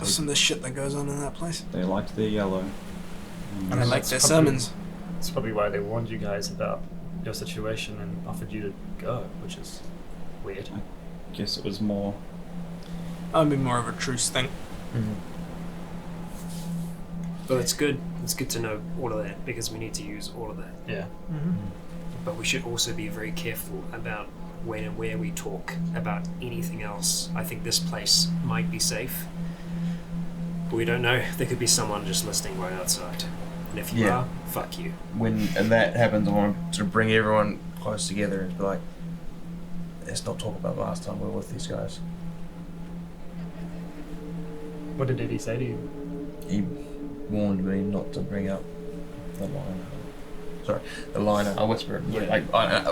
of some of the shit that goes on in that place. They liked their yellow. And I like their It's probably- sermons. It's probably why they warned you guys about your situation and offered you to go, which is weird. I guess it was more. I'd be more of a truce thing. Well, it's good. It's good to know all of that because we need to use all of that. Yeah. But we should also be very careful about when and where we talk about anything else. I think this place might be safe, but we don't know. There could be someone just listening right outside. And if you Yeah. are, fuck you. And that happens, I want to sort of bring everyone close together and be like, let's not talk about the last time we were with these guys. What did Eddie say to you? He warned me not to bring up the Lionheart. Sorry, the Lionheart. I whisper it. Yeah.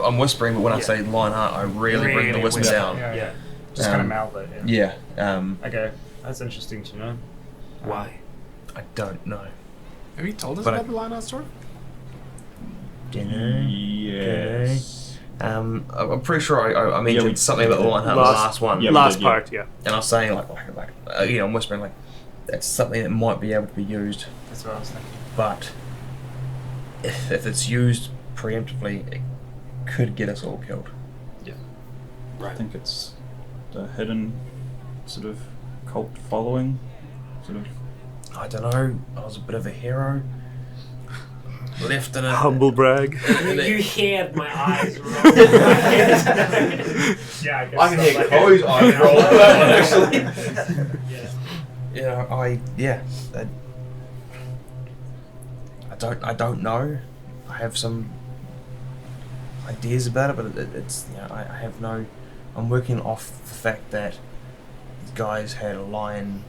I'm whispering, but when I Yeah. say Lionheart, I really bring the whisper whisper. down. Yeah. Just kind of Um, mouth it. Yeah. Yeah. Okay. That's interesting to know. Why? I don't know. Have you told us But about the Lionheart story? Yes. I'm pretty sure I mentioned we- something about the Lionheart in the last one. Yeah, we Last did, yeah. part, yeah. And I was saying I'm whispering like that's something that might be able to be used, That's what I was thinking. but if it's used preemptively, it could get us all killed. I think it's the hidden sort of cult following. Sort of. I don't know. I was a bit of a hero. Left in a Humble brag. You heard my eyes roll. Yeah, I guess I can so, hear like Chloe's a- eyes roll for that one actually. Yeah. I don't know. I have some ideas about it, but it's I have no. I'm working off the fact that these guys had a lion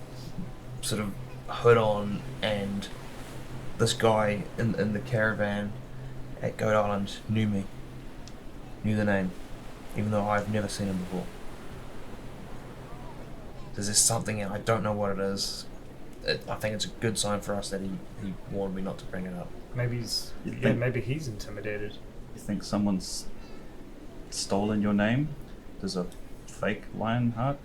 sort of hood on, and this guy in the caravan at Goat Island knew the name, even though I've never seen him before. There's just something, and I don't know what it is. I think it's a good sign for us that he warned me not to bring it up. Maybe he's You think- maybe he's intimidated. You think someone's stolen your name? There's a fake Lionheart?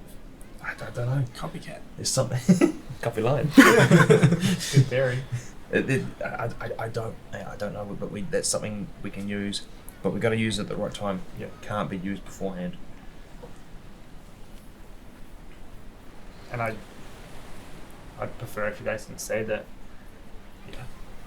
I don't know. Copycat. There's something. Copy line. Good theory. I don't know, but that's something we can use, but we got to use it at the right time. Yeah. Can't be used beforehand. And I'd prefer if you guys can say that. Yeah.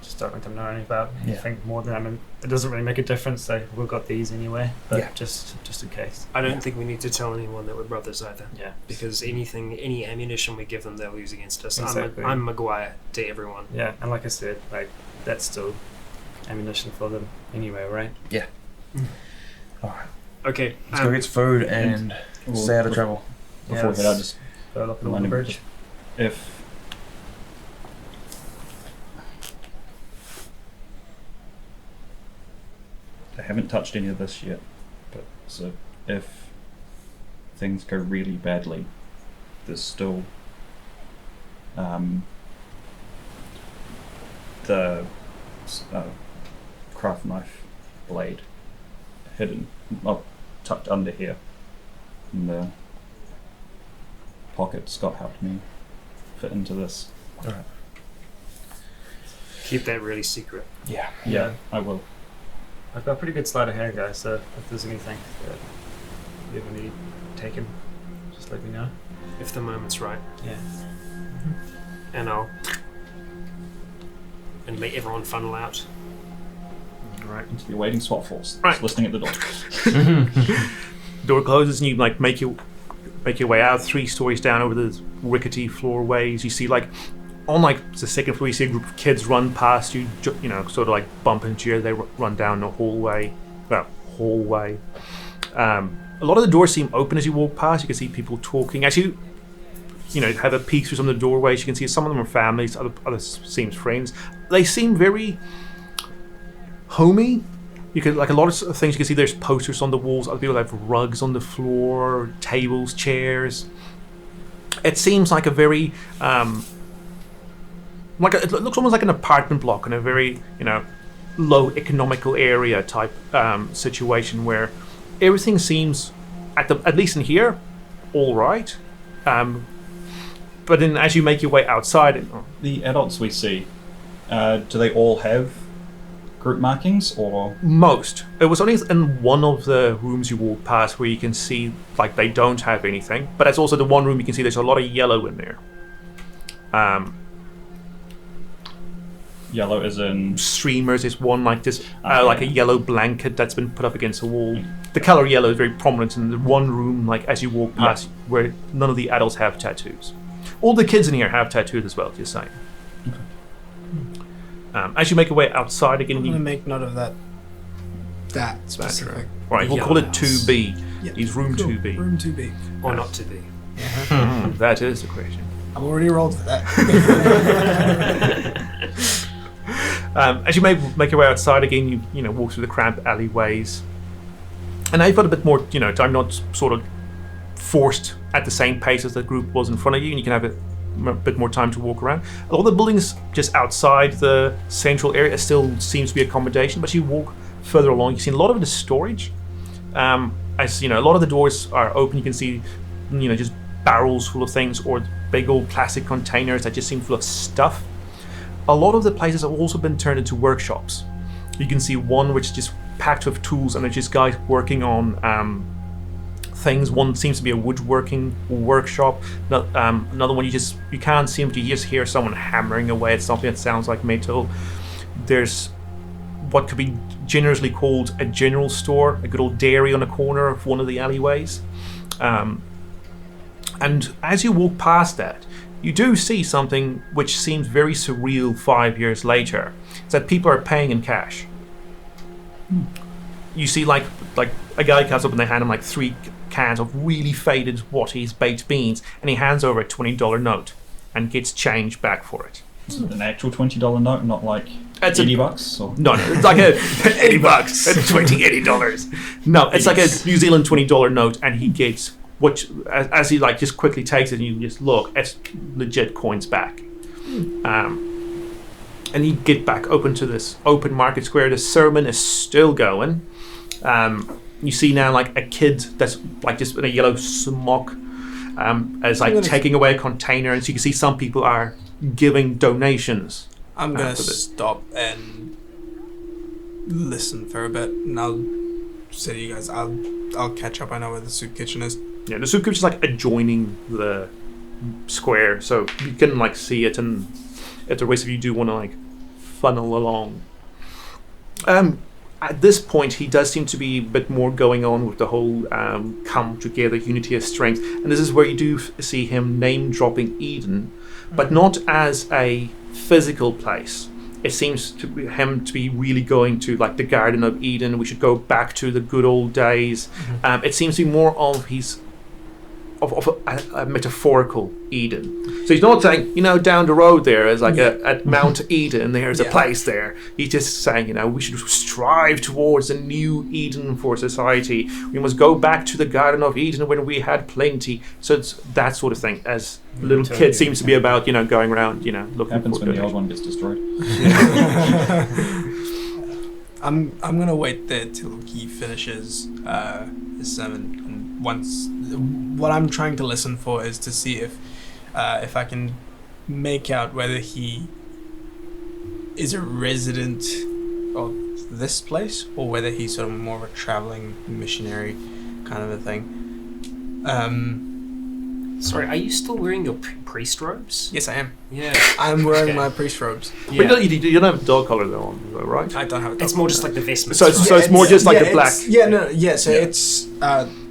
Just don't let them know anything about Yeah. anything more than it doesn't really make a difference. So we've got these anyway. But Yeah. just in case. I don't think we need to tell anyone that we're brothers either. Yeah. Because any ammunition we give them, they'll use against us. Exactly. I'm Maguire to everyone. Yeah, and like I said, that's still ammunition for them anyway, right? All right. Okay. Let's go get some food and stay out of trouble. Before we head out, just Go look remind on the him bridge. if I haven't touched any of this yet, but so if things go really badly, there's still the craft knife blade hidden, not tucked under here in the pocket. Scott helped me fit into this. Alright. Keep that really secret. Yeah, I will. I've got a pretty good sleight of hand, guys, so if there's anything that you ever need taken, just let me know. If the moment's right. Yeah. And and make everyone funnel out. Right. Into the awaiting SWAT force. Right. Just listening at the door. Door closes and you like make your way out 3 stories down over the rickety floorways. You see like on like the second floor you see a group of kids run past you, you know, sort of like bump into you. They run down the hallway. A lot of the doors seem open as you walk past. You can see people talking. As you know, have a peek through some of the doorways, you can see some of them are families, others seem friends. They seem very homey. You can, like a lot of things you can see, there's posters on the walls, other people have rugs on the floor, tables, chairs. It seems like a very it looks almost like an apartment block in a very, you know, low economical area type situation where everything seems at least in here all right. But then as you make your way outside, The adults we see, do they all have group markings, or most. It was only in one of the rooms you walk past where you can see like they don't have anything. But it's also the one room you can see there's a lot of yellow in there. yellow as in? Streamers is one like this, like a yellow blanket that's been put up against a wall. The color yellow is very prominent in the one room, like as you walk past, where none of the adults have tattoos. All the kids in here have tattoos as well, just saying. As you make your way outside again, I'm going to make note of that specific. Right, we'll call it 2B. Yeah. He's room Cool. 2B. Room 2B. Or not to be. That is the question. I've already rolled for that. As you make your way outside again, you know, walk through the cramped alleyways. And now you've got a bit more, time, not sort of forced at the same pace as the group was in front of you, and you can have a bit more time to walk around. A lot of the buildings just outside the central area still seems to be accommodation, but you walk further along, you see a lot of it is storage. As you know, a lot of the doors are open. You can see, just barrels full of things, or big old plastic containers that just seem full of stuff. A lot of the places have also been turned into workshops. You can see one which is just packed with tools, and it's just guys working on things. One seems to be a woodworking workshop. Another one you can't see them, you just hear someone hammering away at something that sounds like metal. There's what could be generously called a general store, a good old dairy on a corner of one of the alleyways. And as you walk past that, you do see something which seems very surreal 5 years later. It's that people are paying in cash. You see like a guy comes up and they hand him like 3 cans of really faded Watties baked beans, and he hands over a $20 note and gets change back for it. Is it an actual $20 note, not like It's $80? Or? No, it's like a $80 and $80. No, it's like a New Zealand $20 note, and he gets as he just quickly takes it, and you just look, it's legit coins back. And you get back open to this open market square. The sermon is still going. You see now like a kid that's like just in a yellow smock is like taking away a container, and so you can see some people are giving donations. I'm gonna stop and listen for a bit, and I'll say to you guys, I'll catch up. I know where the soup kitchen is. Yeah, the soup kitchen is like adjoining the square, so you can like see it, and at the race if you do want to like funnel along. At this point, he does seem to be a bit more going on with the whole come together, unity of strength, and this is where you do see him name dropping Eden, but not as a physical place. It seems to be him to be really going to like the Garden of Eden. We should go back to the good old days. It seems to be more of a metaphorical Eden. So he's not saying, down the road there is like at Mount Eden, there's a place there. He's just saying, we should strive towards a new Eden for society. We must go back to the Garden of Eden when we had plenty. So it's that sort of thing, as little kid seems to be about, going around, looking happens for when the old one gets destroyed. I'm gonna wait there till he finishes his sermon and once, what I'm trying to listen for is to see if I can make out whether he is a resident of this place or whether he's sort of more of a traveling missionary kind of a thing. Sorry, are you still wearing your priest robes? Yes, I am. Yeah. I'm wearing Okay. my priest robes. Yeah. But you don't have a dog collar though, right? I don't have a It's more just like the vestments. So it's, so it's more just like a black, So it's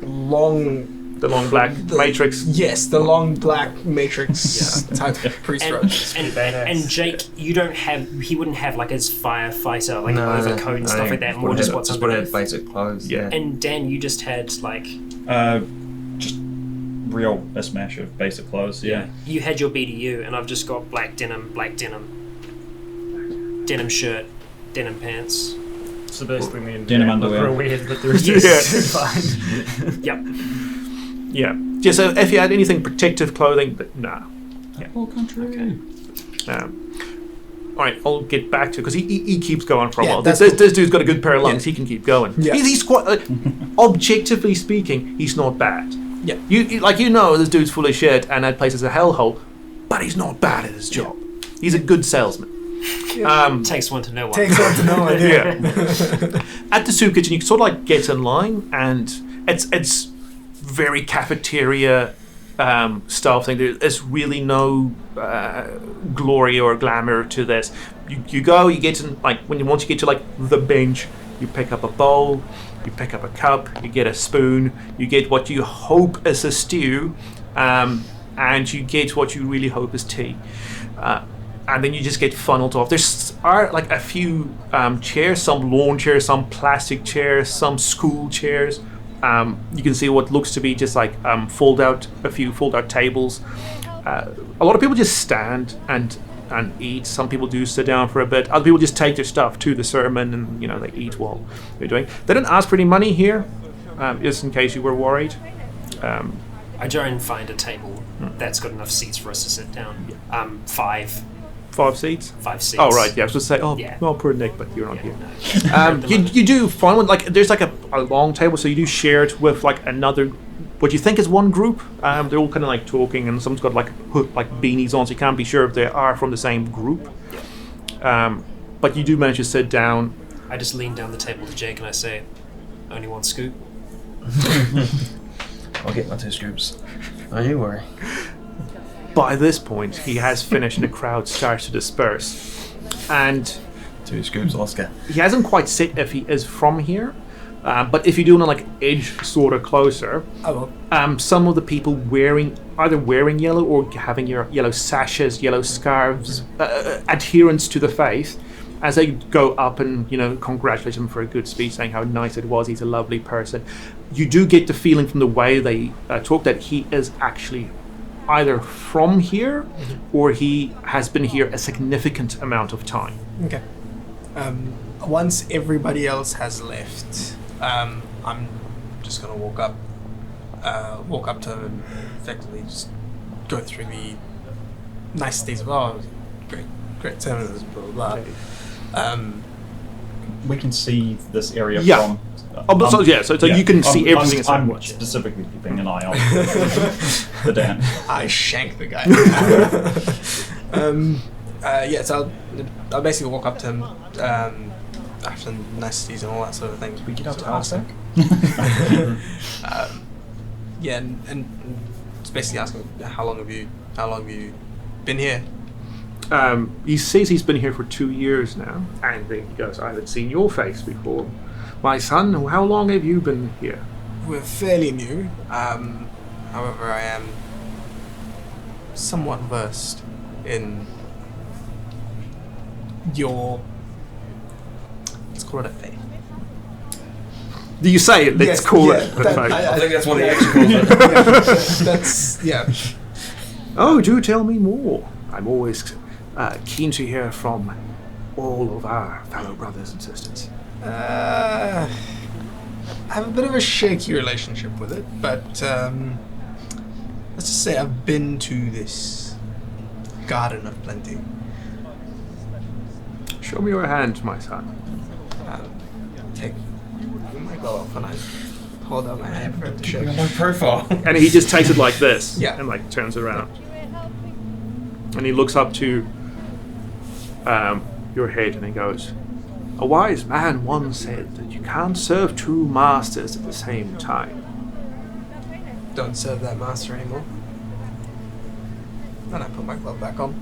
long. the long black matrix. Yes, the long black matrix type priest robes. And Jake, he wouldn't have like his firefighter like No, overcoat and stuff like that. More just what's just underneath. basic clothes. Yeah. And Dan, you just had like Just real mismatch of basic clothes. Yeah. you had your BDU, and I've just got black denim, denim shirt, denim pants. So basically, me and Denim Dan look underwear. real weird, but the rest Yeah. is fine. Yep. Yeah. Yeah. So if you had anything protective clothing, but nah. Whole country. Okay. All right, I'll get back to it because he keeps going for a Yeah, while. that's This dude's got a good pair of lungs. Yeah. He can keep going. Yeah. He's quite, objectively speaking, he's not bad. Yeah. You know this dude's full of shit and that place is a hellhole, but he's not bad at his job. He's a good salesman. Takes one to know one. Takes on to know idea. Yeah. At the soup kitchen, you sort of like get in line, and it's very cafeteria style thing. There's really no glory or glamour to this. You go, you get in like once you get to like the bench, you pick up a bowl, you pick up a cup, you get a spoon, you get what you hope is a stew, and you get what you really hope is tea. And then you just get funneled off. There's are like a few chairs, some lawn chairs, some plastic chairs, some school chairs. You can see what looks to be just like a few fold out tables. A lot of people just stand and eat. Some people do sit down for a bit. Other people just take their stuff to the sermon and they eat while they're doing. They don't ask for any money here, just in case you were worried. I try and find a table that's got enough seats for us to sit down. Five 5 seats. seats. Oh right, yeah. I was going to say, Yeah. well, poor Nick, but you're not here. No. You do find one like there's like a long table, so you do share it with like another, what you think is one group. They're all kind of like talking, and someone's got like beanies on, so you can't be sure if they are from the same group. But you do manage to sit down. I just lean down the table to Jake and I say, "Only one scoop." I'll get my 2 scoops. Don't you worry. By this point, he has finished, and the crowd starts to disperse. And 2 scoops, Oscar. he hasn't quite said if he is from here, but if you do want to like edge sort of closer, some of the people either wearing yellow or having your yellow sashes, yellow scarves, adherents to the faith, as they go up and congratulate him for a good speech, saying how nice it was, he's a lovely person. You do get the feeling from the way they talk that he is actually either from here or he has been here a significant amount of time. Okay. Once everybody else has left, I'm just gonna walk up to him and effectively just go through the niceties of great terminals, blah blah blah. We can see this area Yeah. from. So you can see everything. I'm specifically keeping an eye on the Dan. I shank the guy. So I'll basically walk up to him after niceties and all that sort of thing. We get up to ask ask and just basically ask him how long have you been here? He says he's been here for 2 years now, and then he goes, "I haven't seen your face before. My son, how long have you been here?" We're fairly new. However, I am somewhat versed in your, let's call it a faith. Do you say it? Let's call it. I think that's what he actually calls it. That's Oh, do tell me more. I'm always keen to hear from all of our fellow brothers and sisters. I have a bit of a shaky relationship with it, but let's just say I've been to this garden of plenty. Show me your hand, my son. Take my glove off and I hold up my hand for the show. No profile. And he just takes it like this. Yeah. And like turns around. And he looks up to your head and he goes, "A wise man once said that you can't serve two masters at the same time." Don't serve that master anymore. And I put my glove back on.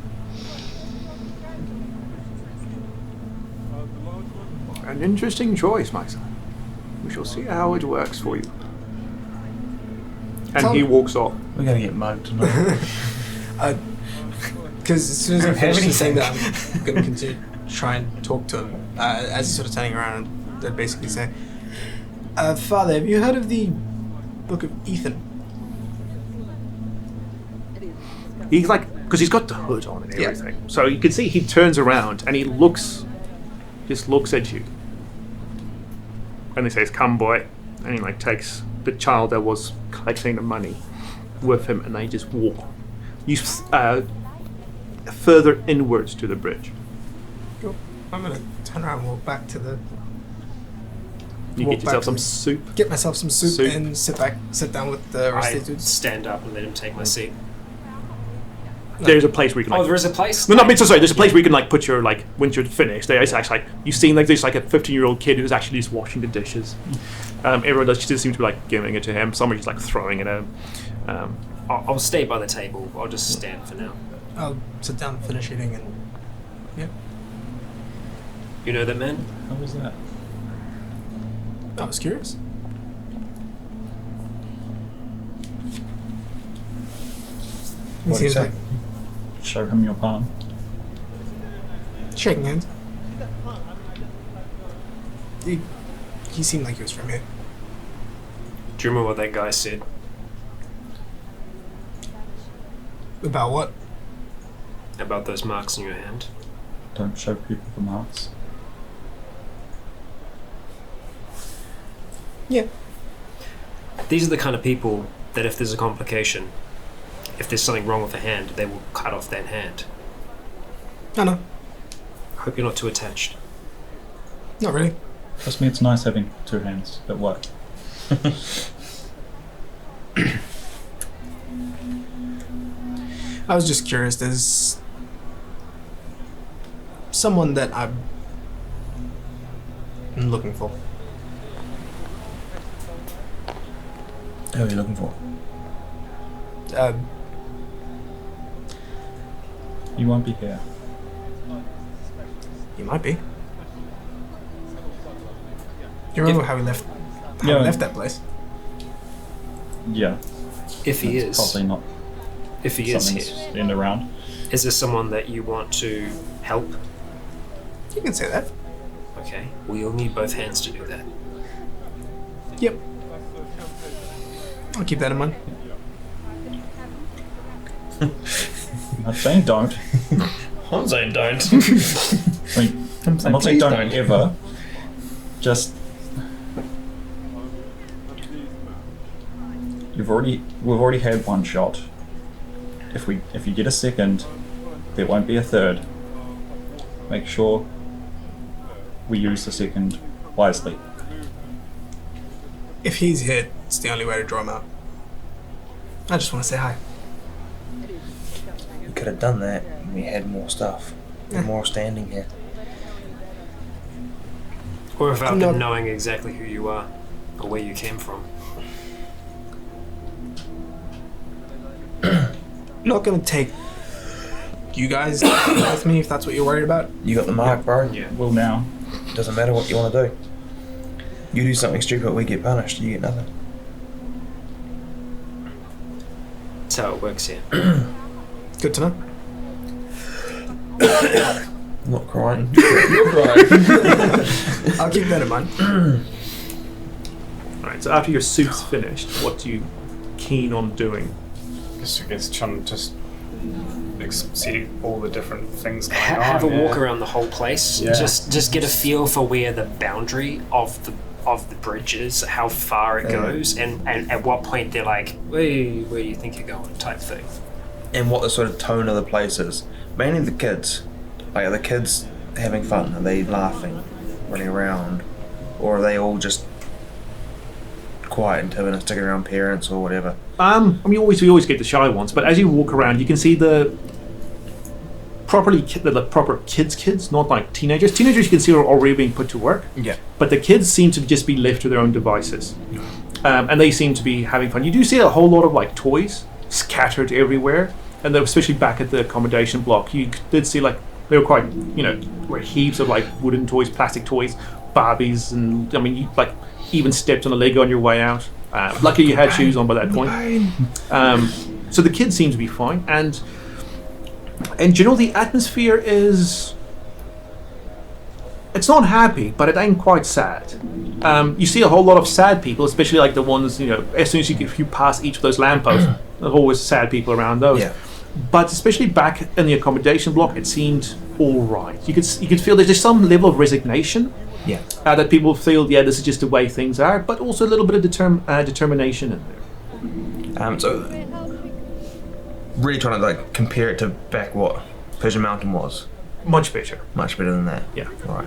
An interesting choice, my son. We shall see how it works for you. And Tell he me- walks off. We're gonna get mugged tonight. Because as soon as I Don't have finish saying that, anything. I'm going to continue to try and talk to him. As he's sort of turning around, they'd basically say, Father, have you heard of the Book of Ethan? He's like, because he's got the hood on and Yeah. everything. So you can see he turns around and he just looks at you. And he says, "Come, boy." And he like takes the child that was collecting the money with him and they just walk. You further inwards to the bridge. Cool. I'm going to turn around and walk back to the... You Walk get yourself back some to- soup. Get myself some soup, Soup. and sit down with the rest I of the dudes. stand up and let him take my seat. There's a place where you can Oh, like... there is a place? No, not sorry. There's a place where you can like put your like once you're finished. There's actually like you've seen like there's like a 15-year-old kid who's actually just washing the dishes. Everyone does just seem to be like giving it to him. Some are just like throwing it at him. I'll stay by the table. I'll just stand for now. I'll sit down and finish eating and... Yeah. You know that man? How was that? I was curious. He What do you seems say? like Show him your palm. shaking hands. He seemed like he was from here. Do you remember what that guy said? About what? About those marks in your hand? Don't show people the marks. Yeah. These are the kind of people that if there's a complication, if there's something wrong with a hand, they will cut off that hand. I know. I hope you're not too attached. Not really. Trust me, it's nice having two hands at work. I was just curious. There's someone that I'm looking for. Who are you looking for? You won't be here. You might be. You remember how we left? How Yeah. we left that place? Yeah. If he It's is, probably not if he is something here, that's in around. is there someone that you want to help? You can say that. Okay, well you'll need both hands to do that. Yep. I'll keep that in mind. I'm not saying don't. I'm saying don't. I mean, I'm not saying please don't don't. ever. Just we've already had one shot. If you get a second, there won't be a third. Make sure we use the second wisely. If he's hit, it's the only way to draw him out. I just want to say hi. We could have done that when we had more stuff. Yeah. More standing here. Or without No. them knowing exactly who you are or where you came from. I'm not gonna take you guys with me if that's what you're worried about. You got the mark, bro. Yeah. Well, now Doesn't matter what you want to do. You do something stupid, we get punished. You get nothing. That's how it works here. Good to know. I'm not crying. You're crying. I'll keep that in mind. Alright, so after your soup's finished, what are you keen on doing? I guess trying to just see all the different things going on. Have a yeah. walk around the whole place. Yeah. Just get a feel for where the boundary of the bridge is, how far it Yeah. goes, and at what point they're like, where do you think you're going, type thing. And what the sort of tone of the place is. Mainly the kids. Like, are the kids having fun? Are they laughing, running around? Or are they all just quiet and timid and sticking around parents or whatever? I mean, we always get the shy ones, but as you walk around, you can see the proper kids, not like teenagers. Teenagers you can see are already being put to work. Yeah. But the kids seem to just be left to their own devices, and they seem to be having fun. You do see a whole lot of like toys scattered everywhere, and especially back at the accommodation block, you did see like they were quite, were heaps of like wooden toys, plastic toys, Barbies, and I mean, you like even stepped on a Lego on your way out. Luckily, you had shoes on by that point. So the kids seem to be fine, and in general, the atmosphere is. It's not happy, but it ain't quite sad. You see a whole lot of sad people, especially like the ones, as soon as you pass each of those lampposts, there's always sad people around those. Yeah. But especially back in the accommodation block, it seemed all right. You could feel there's just some level of resignation. Yeah. That people feel, this is just the way things are, but also a little bit of determination in there. So, really trying to like compare it to back what Persian Mountain was. Much better. Much better than that. Yeah. Right.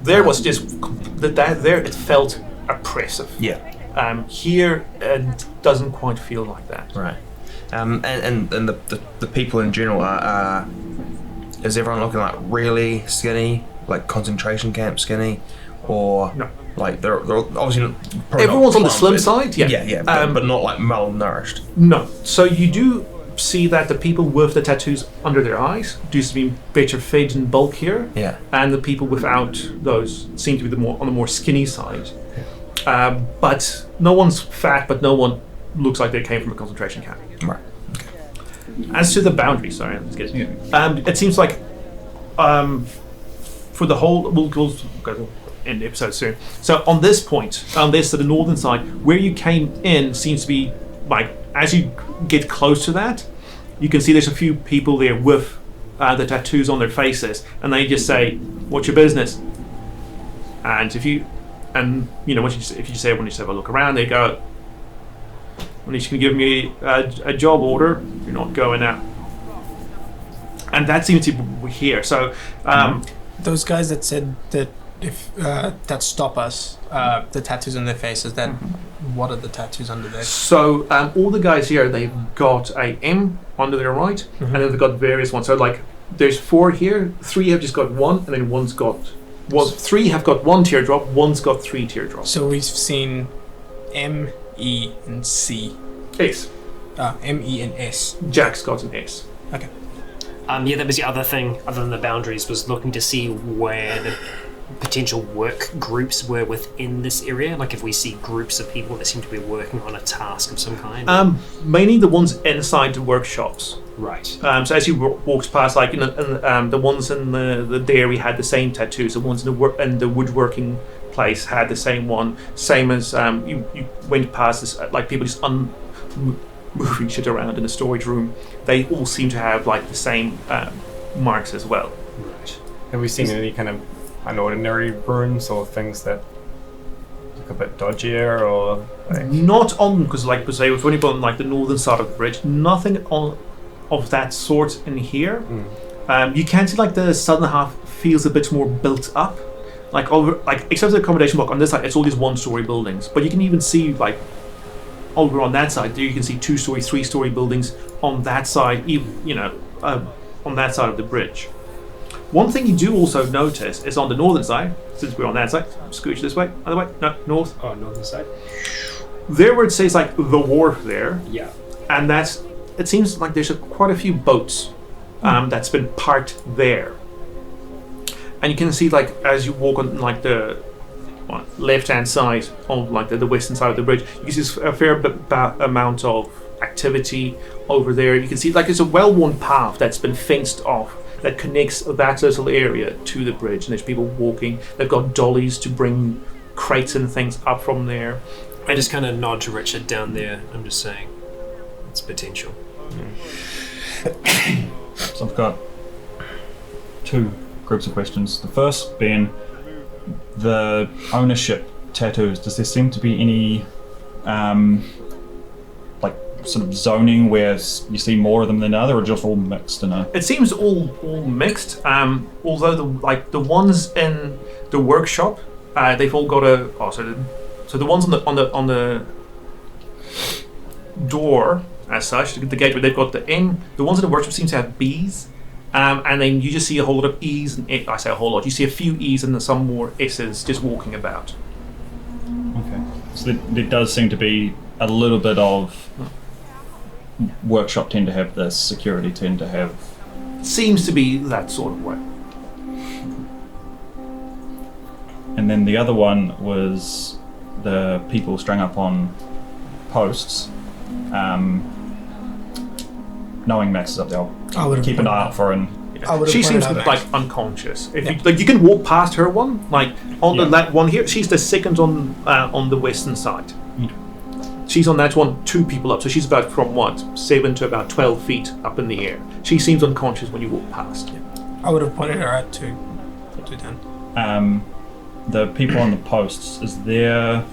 There was just there. It felt oppressive. Yeah. Here it doesn't quite feel like that. Right. And the people in general are is everyone looking like really skinny, like concentration camp skinny, or No. like they're obviously probably Everyone's not on the slim plump, side. Yeah. Yeah, but not like malnourished. No. So you do see that the people with the tattoos under their eyes do seem to be better fed and bulkier, Yeah. and the people without those seem to be on the more skinny side. But no one's fat, but no one looks like they came from a concentration camp. Right. As to the boundary, sorry, let's get it seems like for the whole, we'll go end the episode soon. So on this point, on this to the northern side, where you came in seems to be like, as you get close to that, you can see there's a few people there with the tattoos on their faces, and they just say, "What's your business?" And if you just say, "I want you to have a look around," they go, "Well, you can give me a job order. You're not going out." And that seems to be here. So Those guys that said that if that stop us, the tattoos on their faces. That what are the tattoos under there? So all the guys here, they've got a M under their right, and then they've got various ones. So like, there's 4 here, 3 have just got 1, and then one's got. Well, 3 have got 1 teardrop, one's got 3 teardrops. So we've seen M, E, and C. S. M, E, and S. Jack's got an S. Okay. Yeah, that was the other thing, other than the boundaries, was looking to see where the potential work groups were within this area. Like if we see groups of people that seem to be working on a task of some kind. Mainly the ones inside the workshops. Right. So as you walked past, like the ones in the dairy had the same tattoos. The ones in the woodworking place had the same one. Same as you went past this, like people just moving shit around in the storage room. They all seem to have like the same marks as well. Right. Have we seen any kind of unordinary runes or things that look a bit dodgier or like? Not on, because like per se, we've only on like the northern side of the bridge. Nothing on of that sort in here. You can see like the southern half feels a bit more built up, like over like except for the accommodation block on this side, it's all these 1-story buildings. But you can even see like over on that side, there you can see 2-story, 3-story buildings on that side. On that side of the bridge. One thing you do also notice is on the northern side, since we're on that side, scooch this way, other way, no, north. Oh, northern side. There where it says like the wharf there, Yeah. and it seems like there's quite a few boats that's been parked there. And you can see like as you walk on like the left-hand side of like the western side of the bridge, you can see a fair amount of activity over there. You can see like it's a well-worn path that's been fenced off that connects that little area to the bridge, and there's people walking. They've got dollies to bring crates and things up from there. I just kind of nod to Richard down there. I'm just saying, it's potential. So I've got 2 groups of questions. The first being the ownership tattoos. Does there seem to be any like sort of zoning where you see more of them than other, or just all mixed in a? It seems all mixed. Although the ones in the workshop, they've all got So the ones on the door, as such, the gate where they've got the M, the ones in the workshop seem to have B's, and then you just see a whole lot of E's, and I say a whole lot, you see a few E's and some more S's just walking about. Okay. So there does seem to be a little bit of workshop tend to have this, security tend to have... Seems to be that sort of way. And then the other one was the people strung up on posts. Knowing Max is up there, I would I'll keep an eye out for her. And She seems like unconscious. If you can walk past her one, like on the that one here, she's the second on the western side. She's on that one, 2 people up, so she's about from 7 to about 12 feet up in the air. She seems unconscious when you walk past. I would have pointed her out to 10. The people on the posts, is there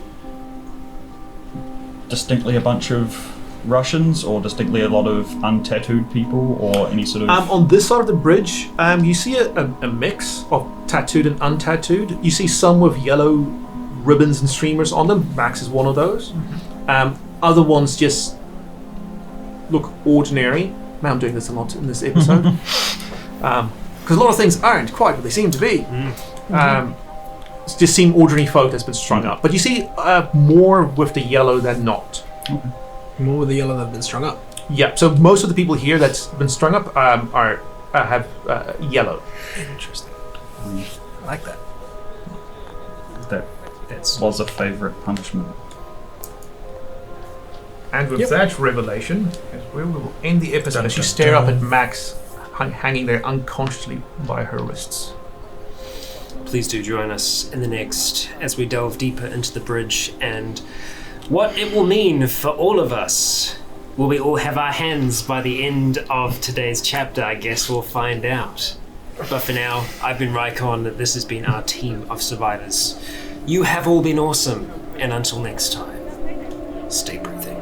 distinctly a bunch of Russians or distinctly a lot of untattooed people or any sort of... On this side of the bridge, you see a mix of tattooed and untattooed. You see some with yellow ribbons and streamers on them. Max is one of those. Other ones just look ordinary. Man, I'm doing this a lot in this episode. Because a lot of things aren't quite what they seem to be. Just seem ordinary folk that's been strung up. But you see more with the yellow than not. Okay. More with the yellow that have been strung up. Yeah, so most of the people here that's been strung up have yellow. Interesting. I like that. That was a favourite punishment. And with that revelation, we will end the episode as you stare up at Max hanging there unconsciously by her wrists. Please do join us in the next as we delve deeper into the bridge and what it will mean for all of us. Will we all have our hands by the end of today's chapter? I guess we'll find out. But for now, I've been Rycon. This has been our team of survivors. You have all been awesome. And until next time, stay breathing.